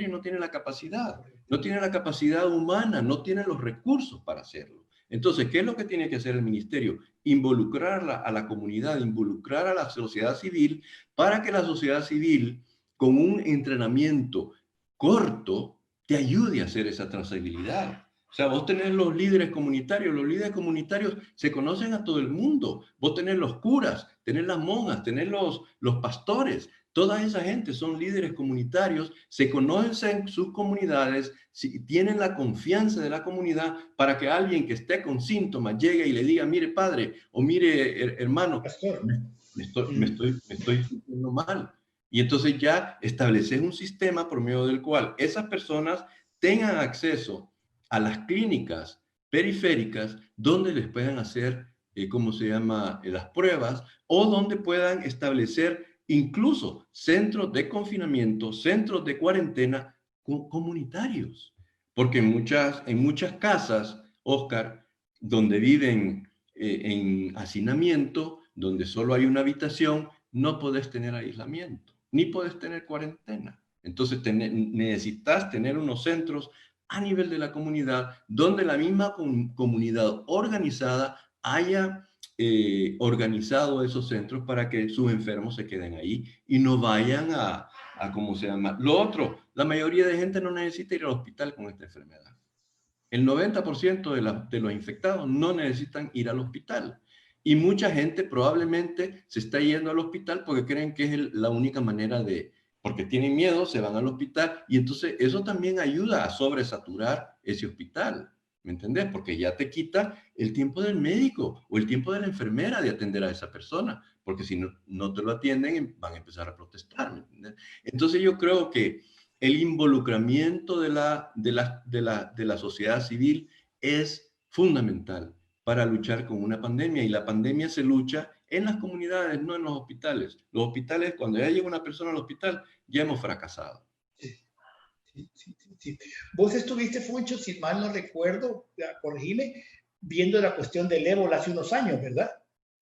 no tiene la capacidad, no tiene la capacidad humana, no tiene los recursos para hacerlo. Entonces, ¿qué es lo que tiene que hacer el ministerio? Involucrar a la comunidad, involucrar a la sociedad civil para que la sociedad civil, con un entrenamiento corto, te ayude a hacer esa trazabilidad. O sea, vos tenés los líderes comunitarios se conocen a todo el mundo. Vos tenés los curas, tenés las monjas, tenés los pastores. Toda esa gente son líderes comunitarios, se conocen sus comunidades, tienen la confianza de la comunidad para que alguien que esté con síntomas llegue y le diga, mire padre o mire hermano, me estoy sintiendo mal. Y entonces ya estableces un sistema por medio del cual esas personas tengan acceso a las clínicas periféricas donde les puedan hacer, ¿cómo se llama?, las pruebas, o donde puedan establecer incluso centros de confinamiento, centros de cuarentena comunitarios. Porque en muchas casas, Oscar, donde viven en hacinamiento, donde solo hay una habitación, no podés tener aislamiento, ni podés tener cuarentena. Entonces necesitas tener unos centros a nivel de la comunidad, donde la misma comunidad organizada haya organizado esos centros para que sus enfermos se queden ahí y no vayan ¿cómo se llama? Lo otro, la mayoría de gente no necesita ir al hospital con esta enfermedad. El 90% de los infectados no necesitan ir al hospital. Y mucha gente probablemente se está yendo al hospital porque creen que es la única manera porque tienen miedo, se van al hospital y entonces eso también ayuda a sobresaturar ese hospital. ¿Me entendés? Porque ya te quita el tiempo del médico o el tiempo de la enfermera de atender a esa persona, porque si no te lo atienden van a empezar a protestar. ¿Me entendés? Entonces yo creo que el involucramiento de la sociedad civil es fundamental para luchar con una pandemia, y la pandemia se lucha en las comunidades, no en los hospitales. Los hospitales, cuando ya llega una persona al hospital, ya hemos fracasado. Sí. Vos estuviste, Foncho, si mal no recuerdo, corregime, viendo la cuestión del ébola hace unos años, ¿verdad?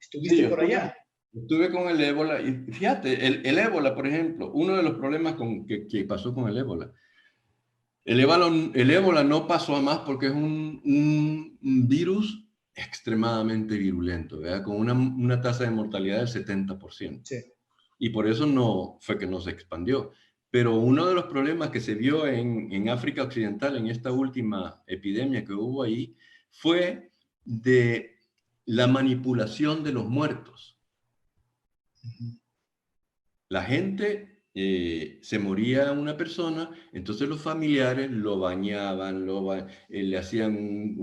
Estuviste por allá. Estuve con el ébola y fíjate, el ébola, por ejemplo, uno de los problemas que pasó con el ébola. El ébola no pasó a más porque es un virus extremadamente virulento, ¿verdad? Con una tasa de mortalidad del 70%. Sí. Y por eso no fue que no se expandió. Pero uno de los problemas que se vio en África Occidental, en esta última epidemia que hubo ahí, fue de la manipulación de los muertos. La gente, se moría una persona, entonces los familiares lo bañaban, le hacían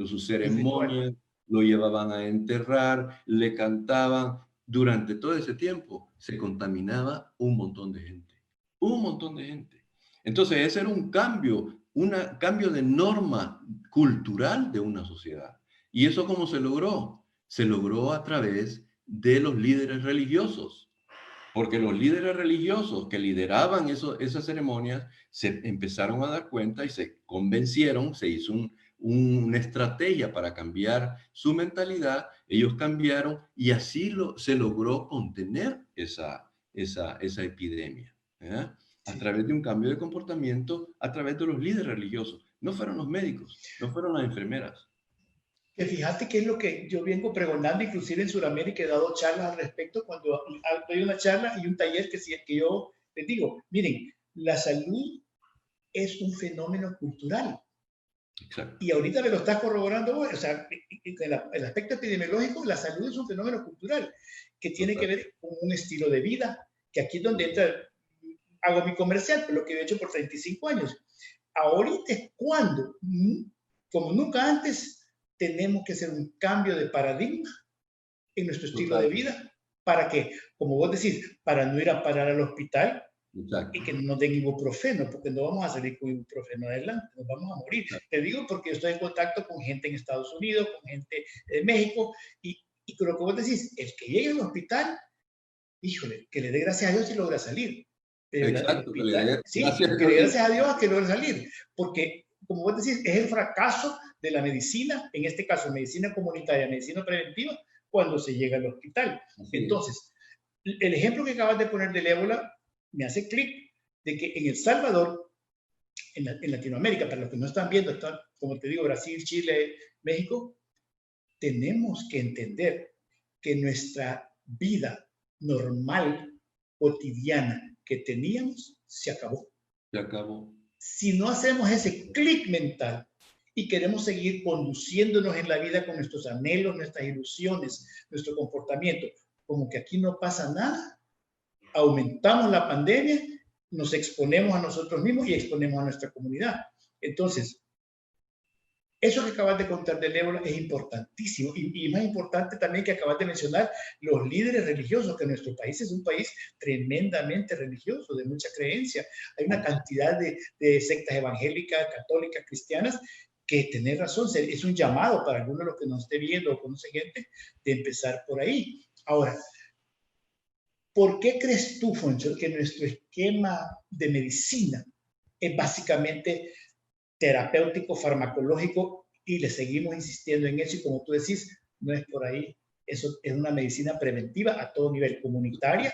sus ceremonias, lo llevaban a enterrar, le cantaban. Durante todo ese tiempo se contaminaba un montón de gente. Un montón de gente. Entonces ese era un cambio de norma cultural de una sociedad. ¿Y eso cómo se logró? Se logró a través de los líderes religiosos. Porque los líderes religiosos que lideraban esas ceremonias se empezaron a dar cuenta y se convencieron, se hizo una estrategia para cambiar su mentalidad, ellos cambiaron y así se logró contener esa epidemia. A través de un cambio de comportamiento, a través de los líderes religiosos. No fueron los médicos, no fueron las enfermeras. Que fíjate que es lo que yo vengo pregonando, inclusive en Sudamérica he dado charlas al respecto, cuando doy una charla y un taller que yo les digo, miren, la salud es un fenómeno cultural. Exacto. Y ahorita me lo estás corroborando vos, o sea, el aspecto epidemiológico, la salud es un fenómeno cultural que tiene que ver con un estilo de vida, que aquí es donde entra, hago mi comercial, lo que he hecho por 35 años. Ahorita es cuando, como nunca antes, tenemos que hacer un cambio de paradigma en nuestro estilo de vida. ¿Para qué? Como vos decís, para no ir a parar al hospital. Exacto. Y que no nos den ibuprofeno, porque no vamos a salir con ibuprofeno adelante, nos vamos a morir. Exacto. Te digo porque yo estoy en contacto con gente en Estados Unidos, con gente de México, y con lo que vos decís, el que llegue al hospital, híjole, que le dé gracias a Dios si logra salir. Pero exacto, que le dé gracias a Dios a que logra salir, porque como vos decís, es el fracaso de la medicina, en este caso medicina comunitaria, medicina preventiva, cuando se llega al hospital. Entonces, el ejemplo que acabas de poner del ébola me hace clic de que en El Salvador, en Latinoamérica, para los que no están viendo, están, como te digo, Brasil, Chile, México, tenemos que entender que nuestra vida normal, cotidiana que teníamos, se acabó. Se acabó. Si no hacemos ese clic mental y queremos seguir conduciéndonos en la vida con nuestros anhelos, nuestras ilusiones, nuestro comportamiento, como que aquí no pasa nada, aumentamos la pandemia, nos exponemos a nosotros mismos y exponemos a nuestra comunidad. Entonces, eso que acabas de contar del ébola es importantísimo y más importante también que acabas de mencionar los líderes religiosos, que nuestro país es un país tremendamente religioso, de mucha creencia. Hay una cantidad de sectas evangélicas, católicas, cristianas, que tenés razón, es un llamado para algunos de los que nos esté viendo o conoce gente de empezar por ahí. Ahora, ¿por qué crees tú, Foncho, que nuestro esquema de medicina es básicamente terapéutico, farmacológico, y le seguimos insistiendo en eso? Y como tú decís, no es por ahí. Eso es una medicina preventiva a todo nivel, comunitaria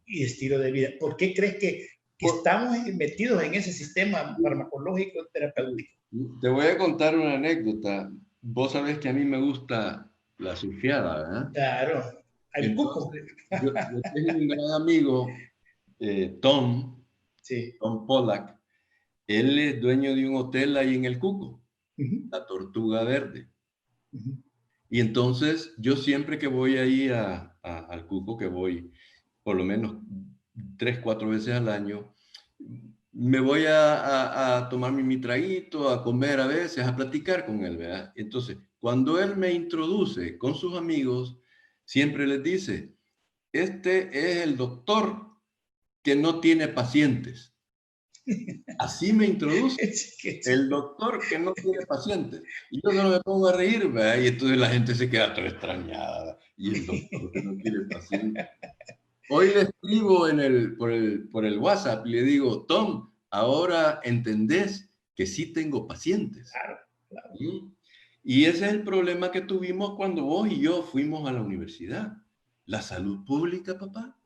y estilo de vida. ¿Por qué crees que estamos metidos en ese sistema farmacológico terapéutico? Te voy a contar una anécdota. Vos sabés que a mí me gusta la surfeada, ¿verdad? Claro. Entonces, yo tengo un gran amigo, Tom, sí. Tom Pollack. Él es dueño de un hotel ahí en el Cuco, la Tortuga Verde. Y entonces yo siempre que voy ahí al Cuco, que voy por lo menos 3, 4 veces al año, me voy a tomar mi traguito, a comer a veces, a platicar con él, ¿verdad? Entonces, cuando él me introduce con sus amigos, siempre les dice, este es el doctor que no tiene pacientes. Así me introduce, el doctor que no tiene pacientes. Y yo solo me pongo a reír, ¿verdad? Y entonces la gente se queda toda extrañada. Y el doctor que no tiene pacientes. Hoy le escribo por el WhatsApp y le digo, Tom, ahora entendés que sí tengo pacientes. Claro, claro. ¿Sí? Y ese es el problema que tuvimos cuando vos y yo fuimos a la universidad. La salud pública, papá,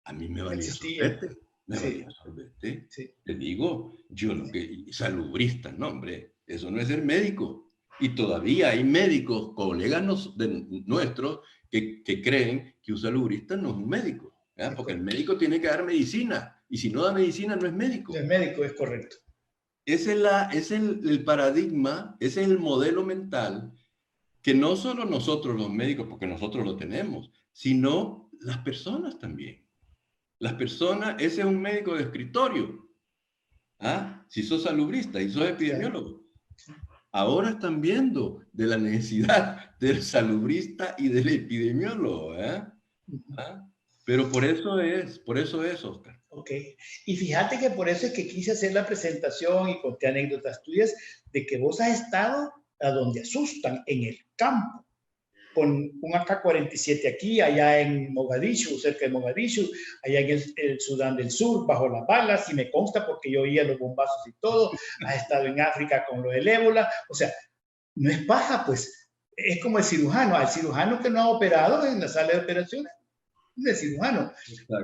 a mí me valía sorbete. Me valía sorbete. Sí. Te digo, yo lo que, salubrista, no, hombre, eso no es ser médico. Y todavía hay médicos, colegas nuestros, que creen que un salubrista no es un médico. ¿Verdad? Porque el médico tiene que dar medicina. Y si no da medicina, no es médico. No es médico, es correcto. Ese es el paradigma, ese es el modelo mental que no solo nosotros los médicos, porque nosotros lo tenemos, sino las personas también. Las personas, ese es un médico de escritorio. ¿Ah? Si sos salubrista y sos epidemiólogo. Ahora están viendo de la necesidad del salubrista y del epidemiólogo. ¿Ah? Pero por eso es, Oscar. Ok. Y fíjate que por eso es que quise hacer la presentación y conté anécdotas tuyas de que vos has estado a donde asustan, en el campo. con un AK-47 aquí, allá en Mogadishu, cerca de Mogadishu, allá en el Sudán del Sur, bajo las balas, y me consta porque yo oía los bombazos y todo, has estado en África con lo del ébola, o sea, no es paja, pues, es como el cirujano, al cirujano que no ha operado en la sala de operaciones, es el cirujano,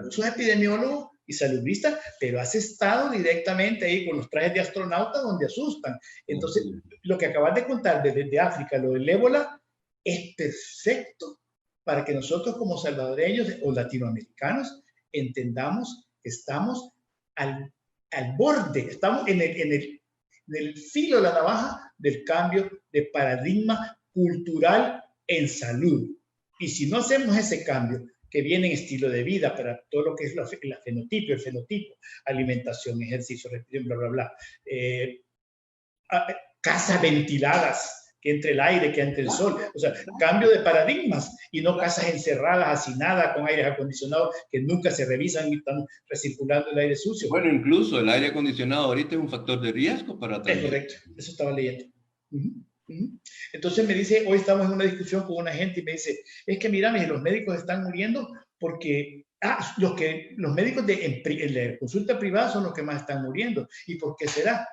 tú sos epidemiólogo y salubrista, pero has estado directamente ahí con los trajes de astronauta donde asustan. Entonces, lo que acabas de contar desde África, lo del ébola, es perfecto para que nosotros como salvadoreños o latinoamericanos entendamos que estamos al borde, estamos en el filo de la navaja del cambio de paradigma cultural en salud. Y si no hacemos ese cambio, que viene en estilo de vida para todo lo que es el fenotipo, alimentación, ejercicio, respiración, bla, bla, bla, casas ventiladas, que entre el aire, que entre el sol, o sea, cambio de paradigmas y no casas encerradas, hacinadas, con aires acondicionados que nunca se revisan y están recirculando el aire sucio. Bueno, incluso el aire acondicionado ahorita es un factor de riesgo para también. Es correcto, eso estaba leyendo. Entonces me dice, hoy estamos en una discusión con una gente y me dice, es que mira, los médicos están muriendo porque los médicos de consulta privada son los que más están muriendo. ¿Y por qué será?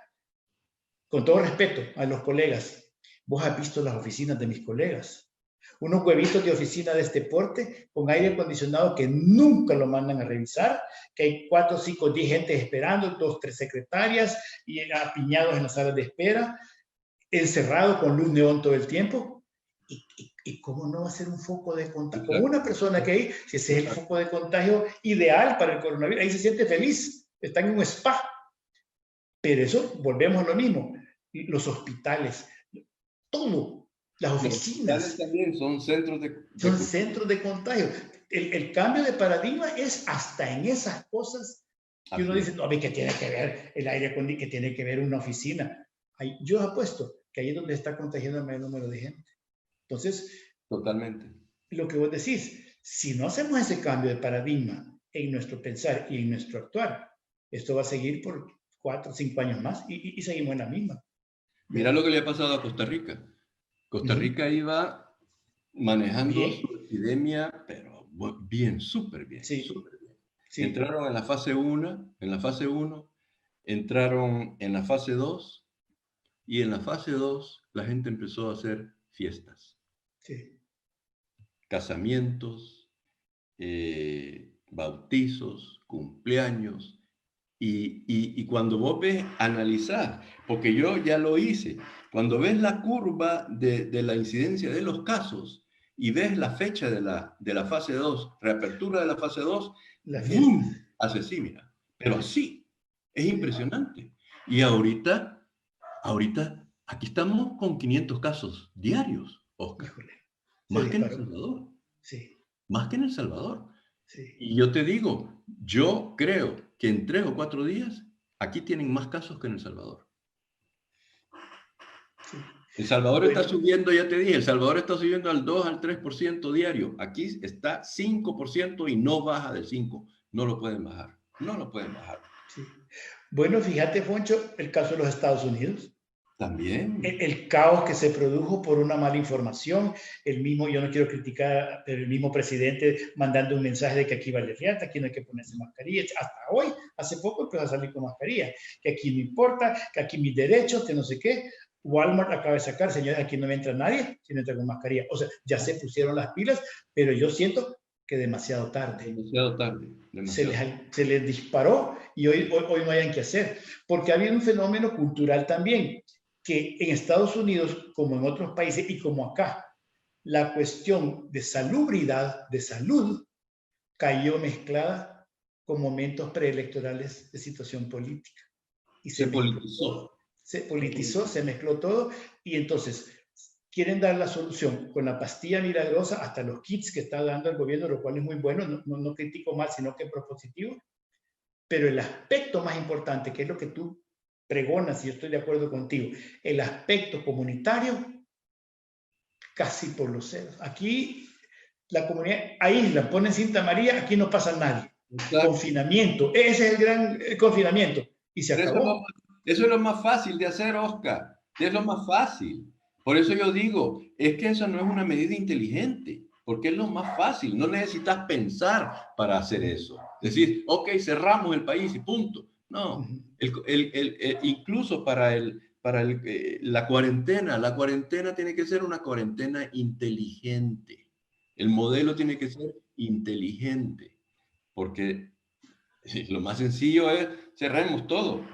Con todo respeto a los colegas, vos has visto las oficinas de mis colegas, unos huevitos de oficina de este porte con aire acondicionado que nunca lo mandan a revisar, que hay 4, 5, 10 gente esperando, 2, 3 secretarias y apiñados en las salas de espera, encerrado con luz neón todo el tiempo. ¿Y cómo no va a ser un foco de contagio? Con una persona que hay, si ese es el foco de contagio ideal para el coronavirus, ahí se siente feliz, está en un spa. Pero eso, volvemos a lo mismo, los hospitales, todo, las oficinas. Los también son centros de contagio. El cambio de paradigma es hasta en esas cosas que uno dice, no, ¿qué tiene que ver el aire acondicionado? ¿Qué tiene que ver una oficina? Yo apuesto que ahí es donde está contagiando el mayor número de gente. Entonces, totalmente. Lo que vos decís, si no hacemos ese cambio de paradigma en nuestro pensar y en nuestro actuar, esto va a seguir por 4 o 5 años más y seguimos en la misma. Mira lo que le ha pasado a Costa Rica. Costa Rica iba manejando su epidemia, pero bien, súper bien. Sí. Súper bien. Sí. Entraron en la fase 1, entraron en la fase 2, y en la fase 2 la gente empezó a hacer fiestas. Sí. Casamientos, bautizos, cumpleaños. Y cuando vos ves, analizás, porque yo ya lo hice, cuando ves la curva de la incidencia de los casos y ves la fecha de la fase 2, reapertura de la fase 2, ¡boom! Hace así, mira. Pero así, es impresionante. Y ahorita, aquí estamos con 500 casos diarios, Oscar. Más que en El Salvador. Sí. Más que en El Salvador. Sí. Y yo te digo, yo creo que en 3 o 4 días aquí tienen más casos que en El Salvador. Sí. El Salvador está subiendo, ya te dije, El Salvador está subiendo al 2 al 3% diario. Aquí está 5% y no baja de 5. No lo pueden bajar. No lo pueden bajar. Sí. Bueno, fíjate, Foncho, el caso de los Estados Unidos. También. El caos que se produjo por una mala información, el mismo, yo no quiero criticar, pero el mismo presidente mandando un mensaje de que aquí vale fiesta, aquí no hay que ponerse mascarilla, hasta hoy, hace poco empezó a salir con mascarilla, que aquí no importa, que aquí mis derechos, que no sé qué. Walmart acaba de sacar, señores, aquí no me entra nadie si no entra con mascarilla. O sea, ya se pusieron las pilas, pero yo siento que demasiado tarde. Demasiado tarde. Se les disparó y hoy no hayan que hacer, porque ha habido un fenómeno cultural también, que en Estados Unidos, como en otros países y como acá, la cuestión de salubridad, de salud, cayó mezclada con momentos preelectorales de situación política. Y se politizó. Se mezcló todo, y entonces quieren dar la solución con la pastilla milagrosa, hasta los kits que está dando el gobierno, lo cual es muy bueno, no critico mal, sino que es propositivo, pero el aspecto más importante, que es lo que tú pregonas, y yo estoy de acuerdo contigo, el aspecto comunitario, casi por los ceros. Aquí la comunidad aísla, ponen cinta amarilla, aquí no pasa nadie. Exacto. Confinamiento, ese es el gran confinamiento, y se acabó. Eso es lo más fácil de hacer, Oscar, es lo más fácil, Por eso yo digo, es que esa no es una medida inteligente, porque es lo más fácil. No necesitas pensar para hacer eso. Decir, ok, cerramos el país y punto. No, incluso la cuarentena tiene que ser una cuarentena inteligente. El modelo tiene que ser inteligente, porque lo más sencillo es cerremos todo,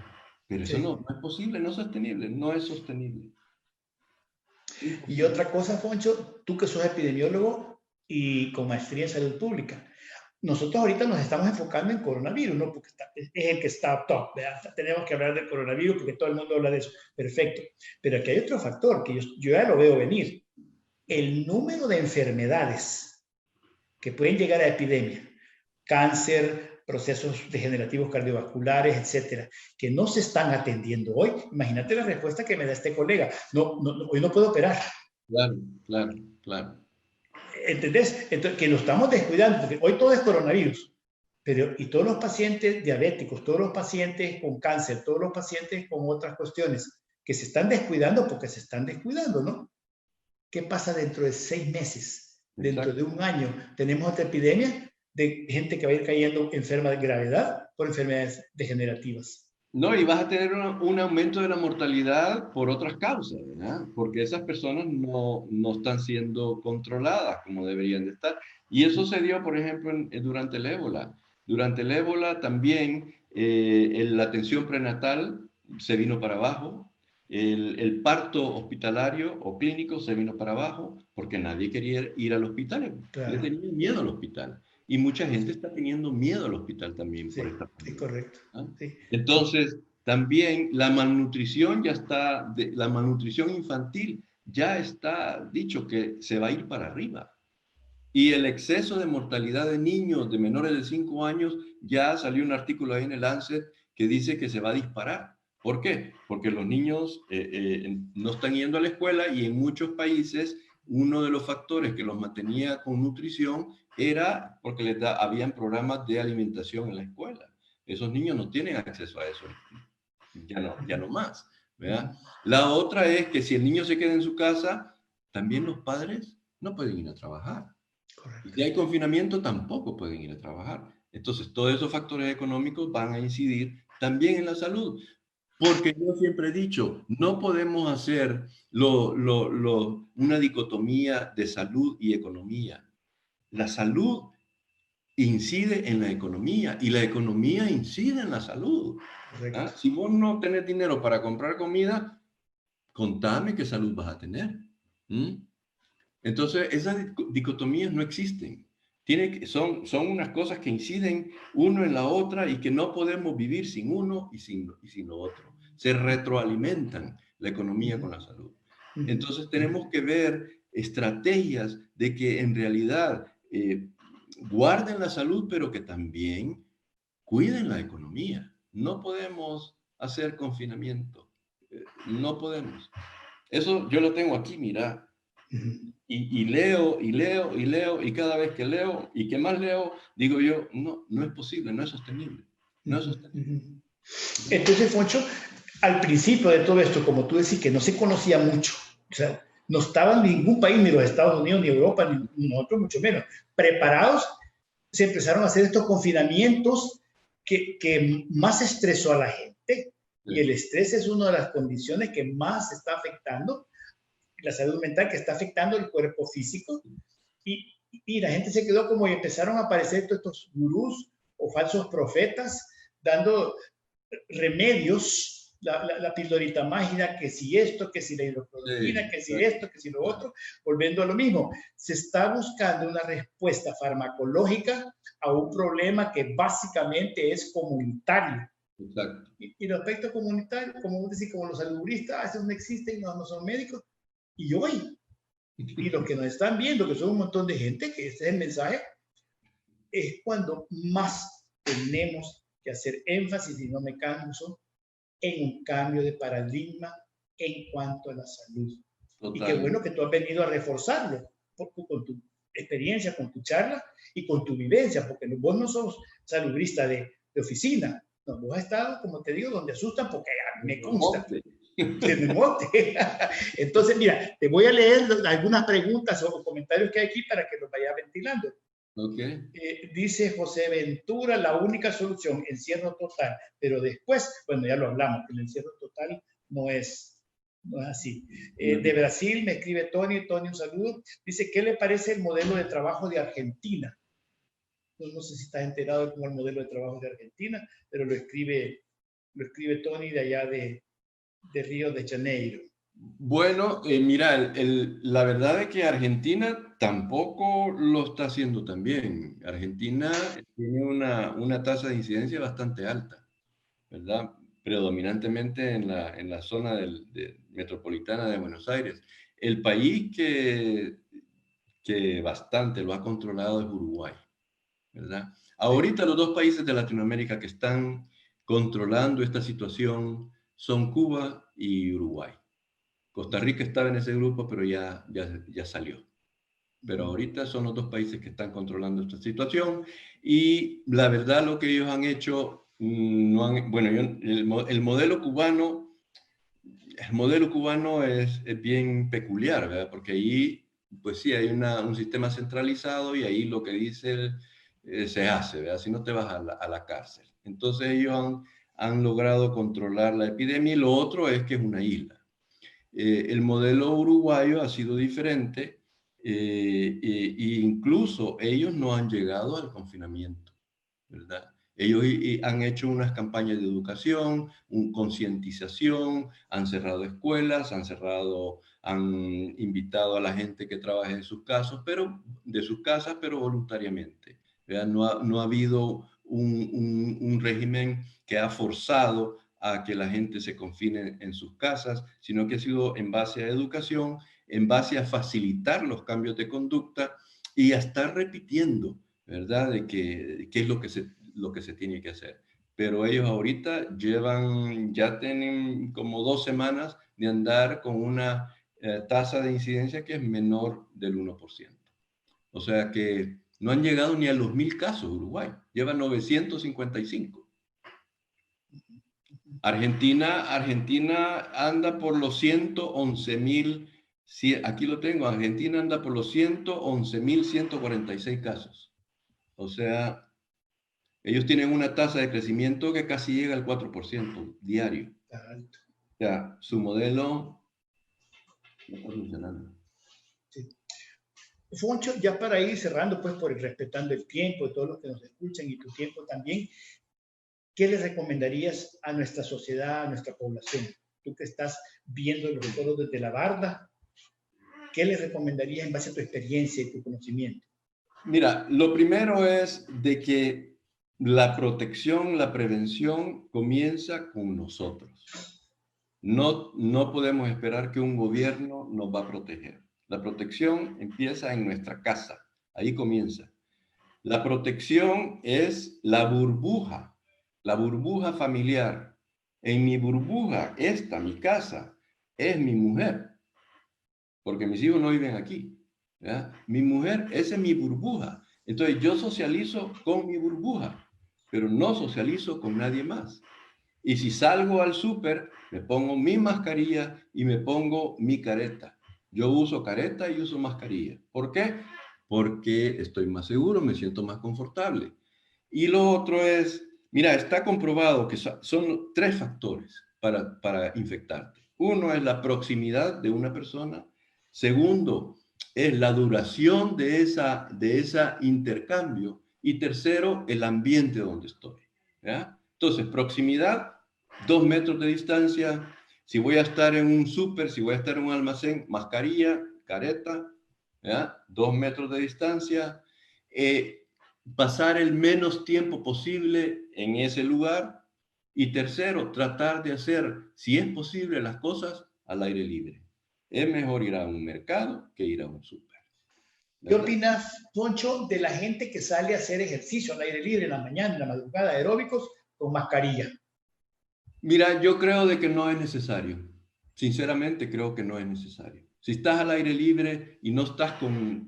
pero eso Sí. no es posible, no es sostenible, no es sostenible. Y otra cosa, Foncho, tú que sos epidemiólogo y con maestría en salud pública, nosotros ahorita nos estamos enfocando en coronavirus, ¿no? Porque es el que está top, ¿verdad? Tenemos que hablar del coronavirus porque todo el mundo habla de eso. Perfecto. Pero aquí hay otro factor que yo ya lo veo venir. El número de enfermedades que pueden llegar a epidemia, cáncer, procesos degenerativos cardiovasculares, etcétera, que no se están atendiendo hoy. Imagínate la respuesta que me da este colega. Hoy no puedo operar. Claro. ¿Entendés? Entonces, que lo estamos descuidando, porque hoy todo es coronavirus, pero y todos los pacientes diabéticos, todos los pacientes con cáncer, todos los pacientes con otras cuestiones, que se están descuidando porque se están descuidando, ¿no? ¿Qué pasa dentro de 6 meses? Dentro de un año tenemos otra epidemia de gente que va a ir cayendo enferma de gravedad por enfermedades degenerativas. No, y vas a tener un aumento de la mortalidad por otras causas, ¿verdad? Porque esas personas no están siendo controladas como deberían de estar. Y eso se dio, por ejemplo, durante el ébola. Durante el ébola también la atención prenatal se vino para abajo, el parto hospitalario o clínico se vino para abajo porque nadie quería ir al hospital, Claro. le tenían miedo al hospital. Y mucha gente está teniendo miedo al hospital también Sí, por esta pandemia. Es correcto. ¿Ah? Sí. Entonces, también la malnutrición la malnutrición infantil ya está dicho que se va a ir para arriba. Y el exceso de mortalidad de niños de menores de 5 años, ya salió un artículo ahí en el Lancet que dice que se va a disparar. ¿Por qué? Porque los niños no están yendo a la escuela y en muchos países uno de los factores que los mantenía con nutrición era porque habían programas de alimentación en la escuela. Esos niños no tienen acceso a eso, ya no más, ¿verdad? La otra es que si el niño se queda en su casa, también los padres no pueden ir a trabajar. Correcto. Y si hay confinamiento, tampoco pueden ir a trabajar. Entonces, todos esos factores económicos van a incidir también en la salud. Porque yo siempre he dicho, no podemos hacer una dicotomía de salud y economía. La salud incide en la economía y la economía incide en la salud. ¿Ah? Si vos no tenés dinero para comprar comida, contame qué salud vas a tener. Entonces, esas dicotomías no existen. Son unas cosas que inciden uno en la otra y que no podemos vivir sin uno y sin lo otro. Se retroalimentan la economía con la salud. Entonces, tenemos que ver estrategias de que en realidad guarden la salud, pero que también cuiden la economía. No podemos hacer confinamiento. No podemos. Eso yo lo tengo aquí, mira. Y leo, y cada vez que leo, y que más leo, digo yo, no es posible, no es sostenible. No es sostenible. Entonces, Foncho, al principio de todo esto, como tú decís, que no se conocía mucho, o sea, no estaba ningún país, ni los Estados Unidos, ni Europa, ni nosotros, mucho menos, preparados, se empezaron a hacer estos confinamientos que más estresó a la gente. Y el estrés es una de las condiciones que más está afectando la salud mental, que está afectando el cuerpo físico. Y la gente se quedó como y empezaron a aparecer todos estos gurús o falsos profetas dando remedios, la pildorita mágica, que si esto, que si la hidrocloroquina, que si esto, que si lo otro, volviendo a lo mismo. Se está buscando una respuesta farmacológica a un problema que básicamente es comunitario. Exacto. Y los aspectos comunitarios, como decir, como los salubristas, esos no existen, no son médicos. Y hoy, y los que nos están viendo, que son un montón de gente, que ese es el mensaje, es cuando más tenemos que hacer énfasis, y no me canso, en un cambio de paradigma en cuanto a la salud. Total. Y qué bueno que tú has venido a reforzarlo con tu experiencia, con tu charla y con tu vivencia, porque vos no sos salubrista de oficina, no, vos has estado, como te digo, donde asustan, porque a mí me consta. Se me mote. Entonces, mira, te voy a leer algunas preguntas o comentarios que hay aquí para que los vaya ventilando. Okay. Dice José Ventura, la única solución, encierro total, pero después, bueno, ya lo hablamos, que el encierro total no es así. De Brasil me escribe Tony, un saludo. Dice, ¿qué le parece el modelo de trabajo de Argentina? No sé si estás enterado de cómo es el modelo de trabajo de Argentina, pero lo escribe Tony de allá de Río de Janeiro. Bueno, mira, la verdad es que Argentina tampoco lo está haciendo tan bien. Argentina tiene una tasa de incidencia bastante alta, ¿verdad? Predominantemente en la zona metropolitana de Buenos Aires. El país que bastante lo ha controlado es Uruguay, ¿verdad? Ahorita los dos países de Latinoamérica que están controlando esta situación son Cuba y Uruguay. Costa Rica estaba en ese grupo, pero ya salió. Pero ahorita son los dos países que están controlando esta situación y la verdad lo que ellos han hecho, bueno, el modelo cubano es bien peculiar, ¿verdad? Porque ahí, pues sí, hay un sistema centralizado y ahí lo que dice se hace, ¿verdad? Si no te vas a la cárcel. Entonces ellos han logrado controlar la epidemia y lo otro es que es una isla. El modelo uruguayo ha sido diferente e incluso ellos no han llegado al confinamiento, ¿verdad? Ellos han hecho unas campañas de educación, concientización, han cerrado escuelas, han invitado a la gente que trabaje de sus casas, pero voluntariamente, ¿verdad? No ha habido un régimen que ha forzado a que la gente se confine en sus casas, sino que ha sido en base a educación, en base a facilitar los cambios de conducta y a estar repitiendo, ¿verdad? De qué es lo que se tiene que hacer. Pero ellos ahorita ya tienen como 2 semanas de andar con una tasa de incidencia que es menor del 1%. O sea que no han llegado ni a los 1000 casos Uruguay, lleva 955. Argentina anda por los 111.000, aquí lo tengo, Argentina anda por los 111.146 casos. O sea, ellos tienen una tasa de crecimiento que casi llega al 4% diario. O sea, su modelo no está funcionando. Sí. Foncho, ya para ir cerrando, pues, respetando el tiempo de todos los que nos escuchan y tu tiempo también, ¿qué le recomendarías a nuestra sociedad, a nuestra población? Tú que estás viendo los foros desde la barda, ¿qué le recomendarías en base a tu experiencia y tu conocimiento? Mira, lo primero es de que la protección, la prevención comienza con nosotros. No podemos esperar que un gobierno nos va a proteger. La protección empieza en nuestra casa, ahí comienza. La protección es la burbuja familiar. En mi burbuja, mi casa, es mi mujer, porque mis hijos no viven aquí, ¿ya? Mi mujer, esa es mi burbuja. Entonces yo socializo con mi burbuja, pero no socializo con nadie más. Y si salgo al súper, me pongo mi mascarilla y me pongo mi careta. Yo uso careta y uso mascarilla. ¿Por qué? Porque estoy más seguro, me siento más confortable. Y lo otro es, mira, está comprobado que son 3 factores para infectarte. Uno es la proximidad de una persona. Segundo, es la duración de esa intercambio. Y tercero, el ambiente donde estoy, ¿ya? Entonces, proximidad, 2 metros de distancia. Si voy a estar en un súper, si voy a estar en un almacén, mascarilla, careta, ¿ya? 2 metros de distancia. Pasar el menos tiempo posible en ese lugar. Y tercero, tratar de hacer, si es posible, las cosas al aire libre. Es mejor ir a un mercado que ir a un súper. ¿Qué opinas, Poncho, de la gente que sale a hacer ejercicio al aire libre en la mañana, en la madrugada, aeróbicos, con mascarilla? Mira, yo creo de que no es necesario. Sinceramente, creo que no es necesario. Si estás al aire libre y no estás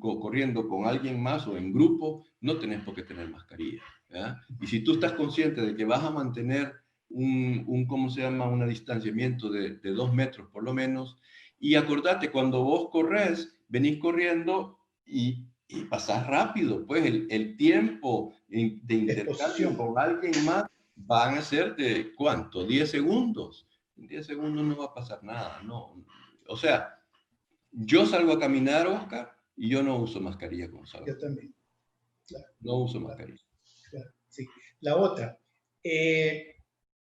corriendo con alguien más o en grupo, no tenés por qué tener mascarilla, ¿ya? Y si tú estás consciente de que vas a mantener ¿cómo se llama? Un distanciamiento de 2 metros por lo menos. Y acordate, cuando vos corres, venís corriendo y pasás rápido, pues el tiempo de intercambio Exposición. con alguien más van a ser de ¿cuánto? 10 segundos. En 10 segundos no va a pasar nada, no. O sea, yo salgo a caminar, Oscar, y yo no uso mascarilla como salgo. Yo también. Claro, No uso claro, mascarilla. claro, sí. La otra, en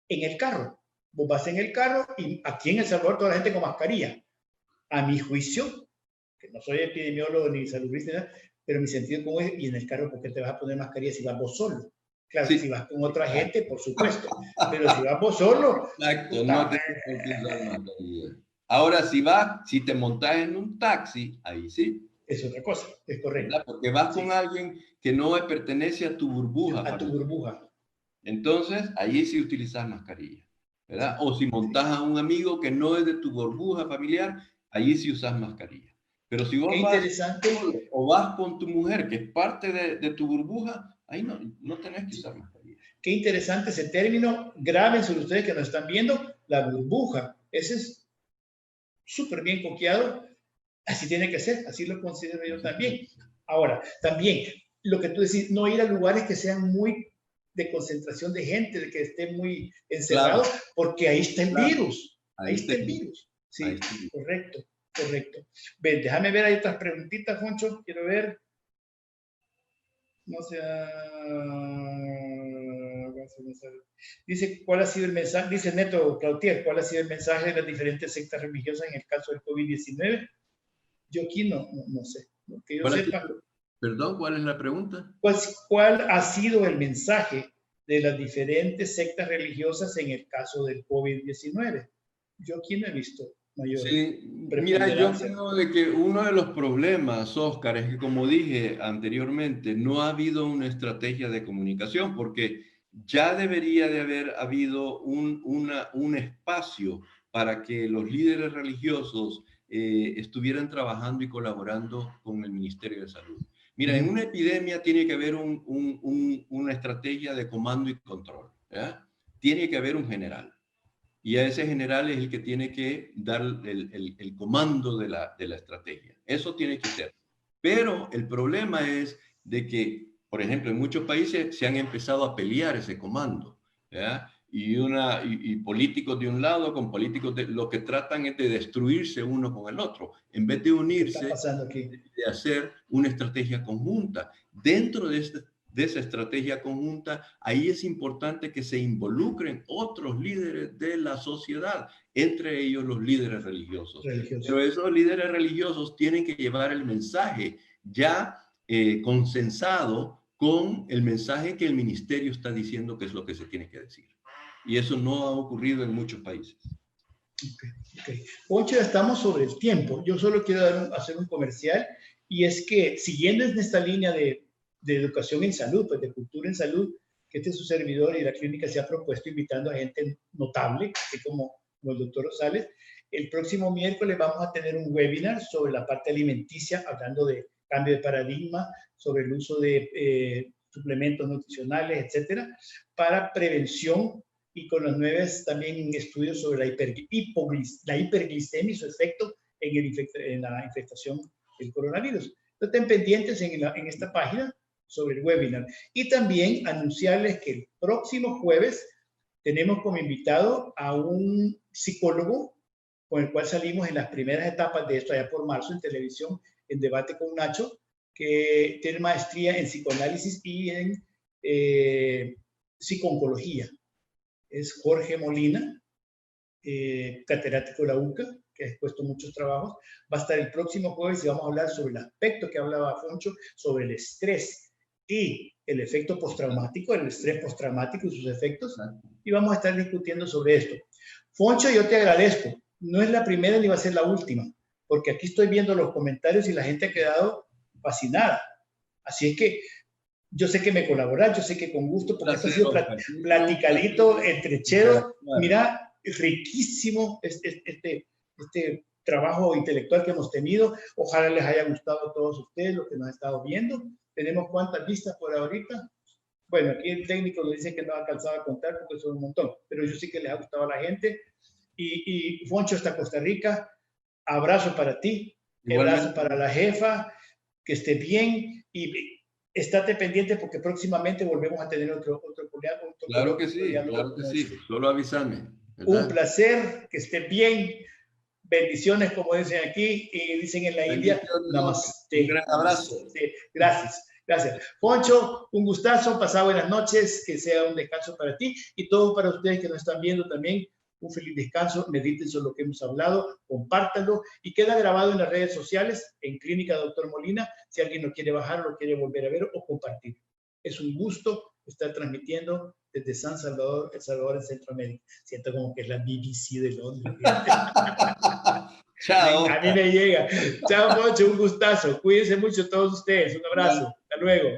el carro. Vos vas en el carro y aquí en El Salvador toda la gente con mascarilla. A mi juicio, que no soy epidemiólogo ni saludista, pero mi sentido común es, y en el carro, ¿por qué te vas a poner mascarilla si vas vos solo? Claro, Sí. si vas con otra gente, por supuesto, pero si vas vos solo, Exacto, puta, no tienes por qué usar mascarilla. Ahora, si te montas en un taxi, ahí sí, es otra cosa, es correcto. ¿verdad? Porque vas Sí, con alguien que no pertenece a tu burbuja a tu familiar. burbuja. Entonces, ahí sí utilizas mascarilla, ¿verdad? Sí, O si sí. montas a un amigo que no es de tu burbuja familiar, allí sí usas mascarilla. Pero si Qué vos vas interesante. solo o vas con tu mujer, que es parte de tu burbuja, ahí no tenés que usar mascarilla. Qué interesante ese término. Grábenselo ustedes que nos están viendo, la burbuja. Ese es súper bien coqueado. Así tiene que ser, así lo considero yo también. Ahora, también, lo que tú decís, no ir a lugares que sean muy de concentración de gente, de que esté muy encerrado, Claro, porque ahí está el claro. virus. Ahí Ahí está está el el virus. virus. Ahí Sí, está el virus. correcto, correcto. Ven, déjame ver, hay otras preguntitas, Foncho, quiero ver. No sé. Dice, ¿cuál ha sido el mensaje? Dice Neto Clautier, ¿cuál ha sido el mensaje de las diferentes sectas religiosas en el caso del COVID-19? Yo aquí no sé. Lo que yo sepa, Perdón, ¿cuál es la pregunta? ¿cuál ha sido el mensaje de las diferentes sectas religiosas en el caso del COVID-19? Yo aquí no he visto mayor Sí, mira, yo preponderancia. creo de que uno de los problemas, Oscar, es que como dije anteriormente, no ha habido una estrategia de comunicación porque ya debería de haber habido un espacio para que los líderes religiosos estuvieran trabajando y colaborando con el Ministerio de Salud. Mira, en una epidemia tiene que haber una estrategia de comando y control, ¿ya? Tiene que haber un general. Y a ese general es el que tiene que dar el comando de la estrategia. Eso tiene que ser. Pero el problema es de que, por ejemplo, en muchos países se han empezado a pelear ese comando, ¿ya? Y políticos de un lado con políticos de lo que tratan es de destruirse uno con el otro, en vez de ¿Qué está unirse, pasando aquí? de hacer una estrategia conjunta. Dentro de esa estrategia conjunta, ahí es importante que se involucren otros líderes de la sociedad, entre ellos los líderes religiosos. Religioso. Pero esos líderes religiosos tienen que llevar el mensaje ya consensado con el mensaje que el ministerio está diciendo que es lo que se tiene que decir. Y eso no ha ocurrido en muchos países. Okay. Poncho, estamos sobre el tiempo. Yo solo quiero hacer un comercial y es que siguiendo en esta línea de educación en salud, pues de cultura en salud, que este es su servidor y la clínica se ha propuesto invitando a gente notable, así como el doctor Rosales. El próximo miércoles vamos a tener un webinar sobre la parte alimenticia, hablando de cambio de paradigma, sobre el uso de suplementos nutricionales, etcétera, para prevención y con los nuevos también estudios sobre la hiperglicemia y su efecto en la infectación del coronavirus. Entonces, estén pendientes en esta página sobre el webinar. Y también anunciarles que el próximo jueves tenemos como invitado a un psicólogo con el cual salimos en las primeras etapas de esto, allá por marzo, en televisión, en Debate con Nacho, que tiene maestría en psicoanálisis y en psicooncología. Es Jorge Molina, catedrático de la UCA, que ha expuesto muchos trabajos. Va a estar el próximo jueves y vamos a hablar sobre el aspecto que hablaba Foncho, sobre el estrés y el efecto postraumático, el estrés postraumático y sus efectos. Y vamos a estar discutiendo sobre esto. Foncho, yo te agradezco. No es la primera ni va a ser la última, porque aquí estoy viendo los comentarios y la gente ha quedado fascinada. Así es que yo sé que me colaboras, yo sé que con gusto, porque esto ha sido platicadito, entrechero. Mira, riquísimo este trabajo intelectual que hemos tenido. Ojalá les haya gustado a todos ustedes, los que nos han estado viendo. Tenemos cuántas vistas por ahorita. Bueno, aquí el técnico le dice que no ha alcanzado a contar porque son un montón, pero yo sí que les ha gustado a la gente. Y Foncho hasta Costa Rica, abrazo para ti, abrazo Igualmente. para la jefa, que esté bien y estate pendiente porque próximamente volvemos a tener otro Claro que sí, diálogo claro que como sí. este. Solo avísame, Un ¿verdad? placer, que esté bien. Bendiciones, como dicen aquí y dicen en la India, Bendiciones, hombre. Un namaste, gran abrazo. namaste. Gracias, gracias. Poncho, un gustazo, pasad buenas noches, que sea un descanso para ti y todo para ustedes que nos están viendo también. Un feliz descanso, mediten sobre lo que hemos hablado, compártanlo y queda grabado en las redes sociales, en Clínica Doctor Molina, si alguien lo quiere bajar, lo quiere volver a ver o compartir. Es un gusto estar transmitiendo desde San Salvador, El Salvador en Centroamérica. Siento como que es la BBC de Londres. Chao. A mí me llega. Chao, Poncho, un gustazo. Cuídense mucho todos ustedes. Un abrazo. Igual. Hasta luego.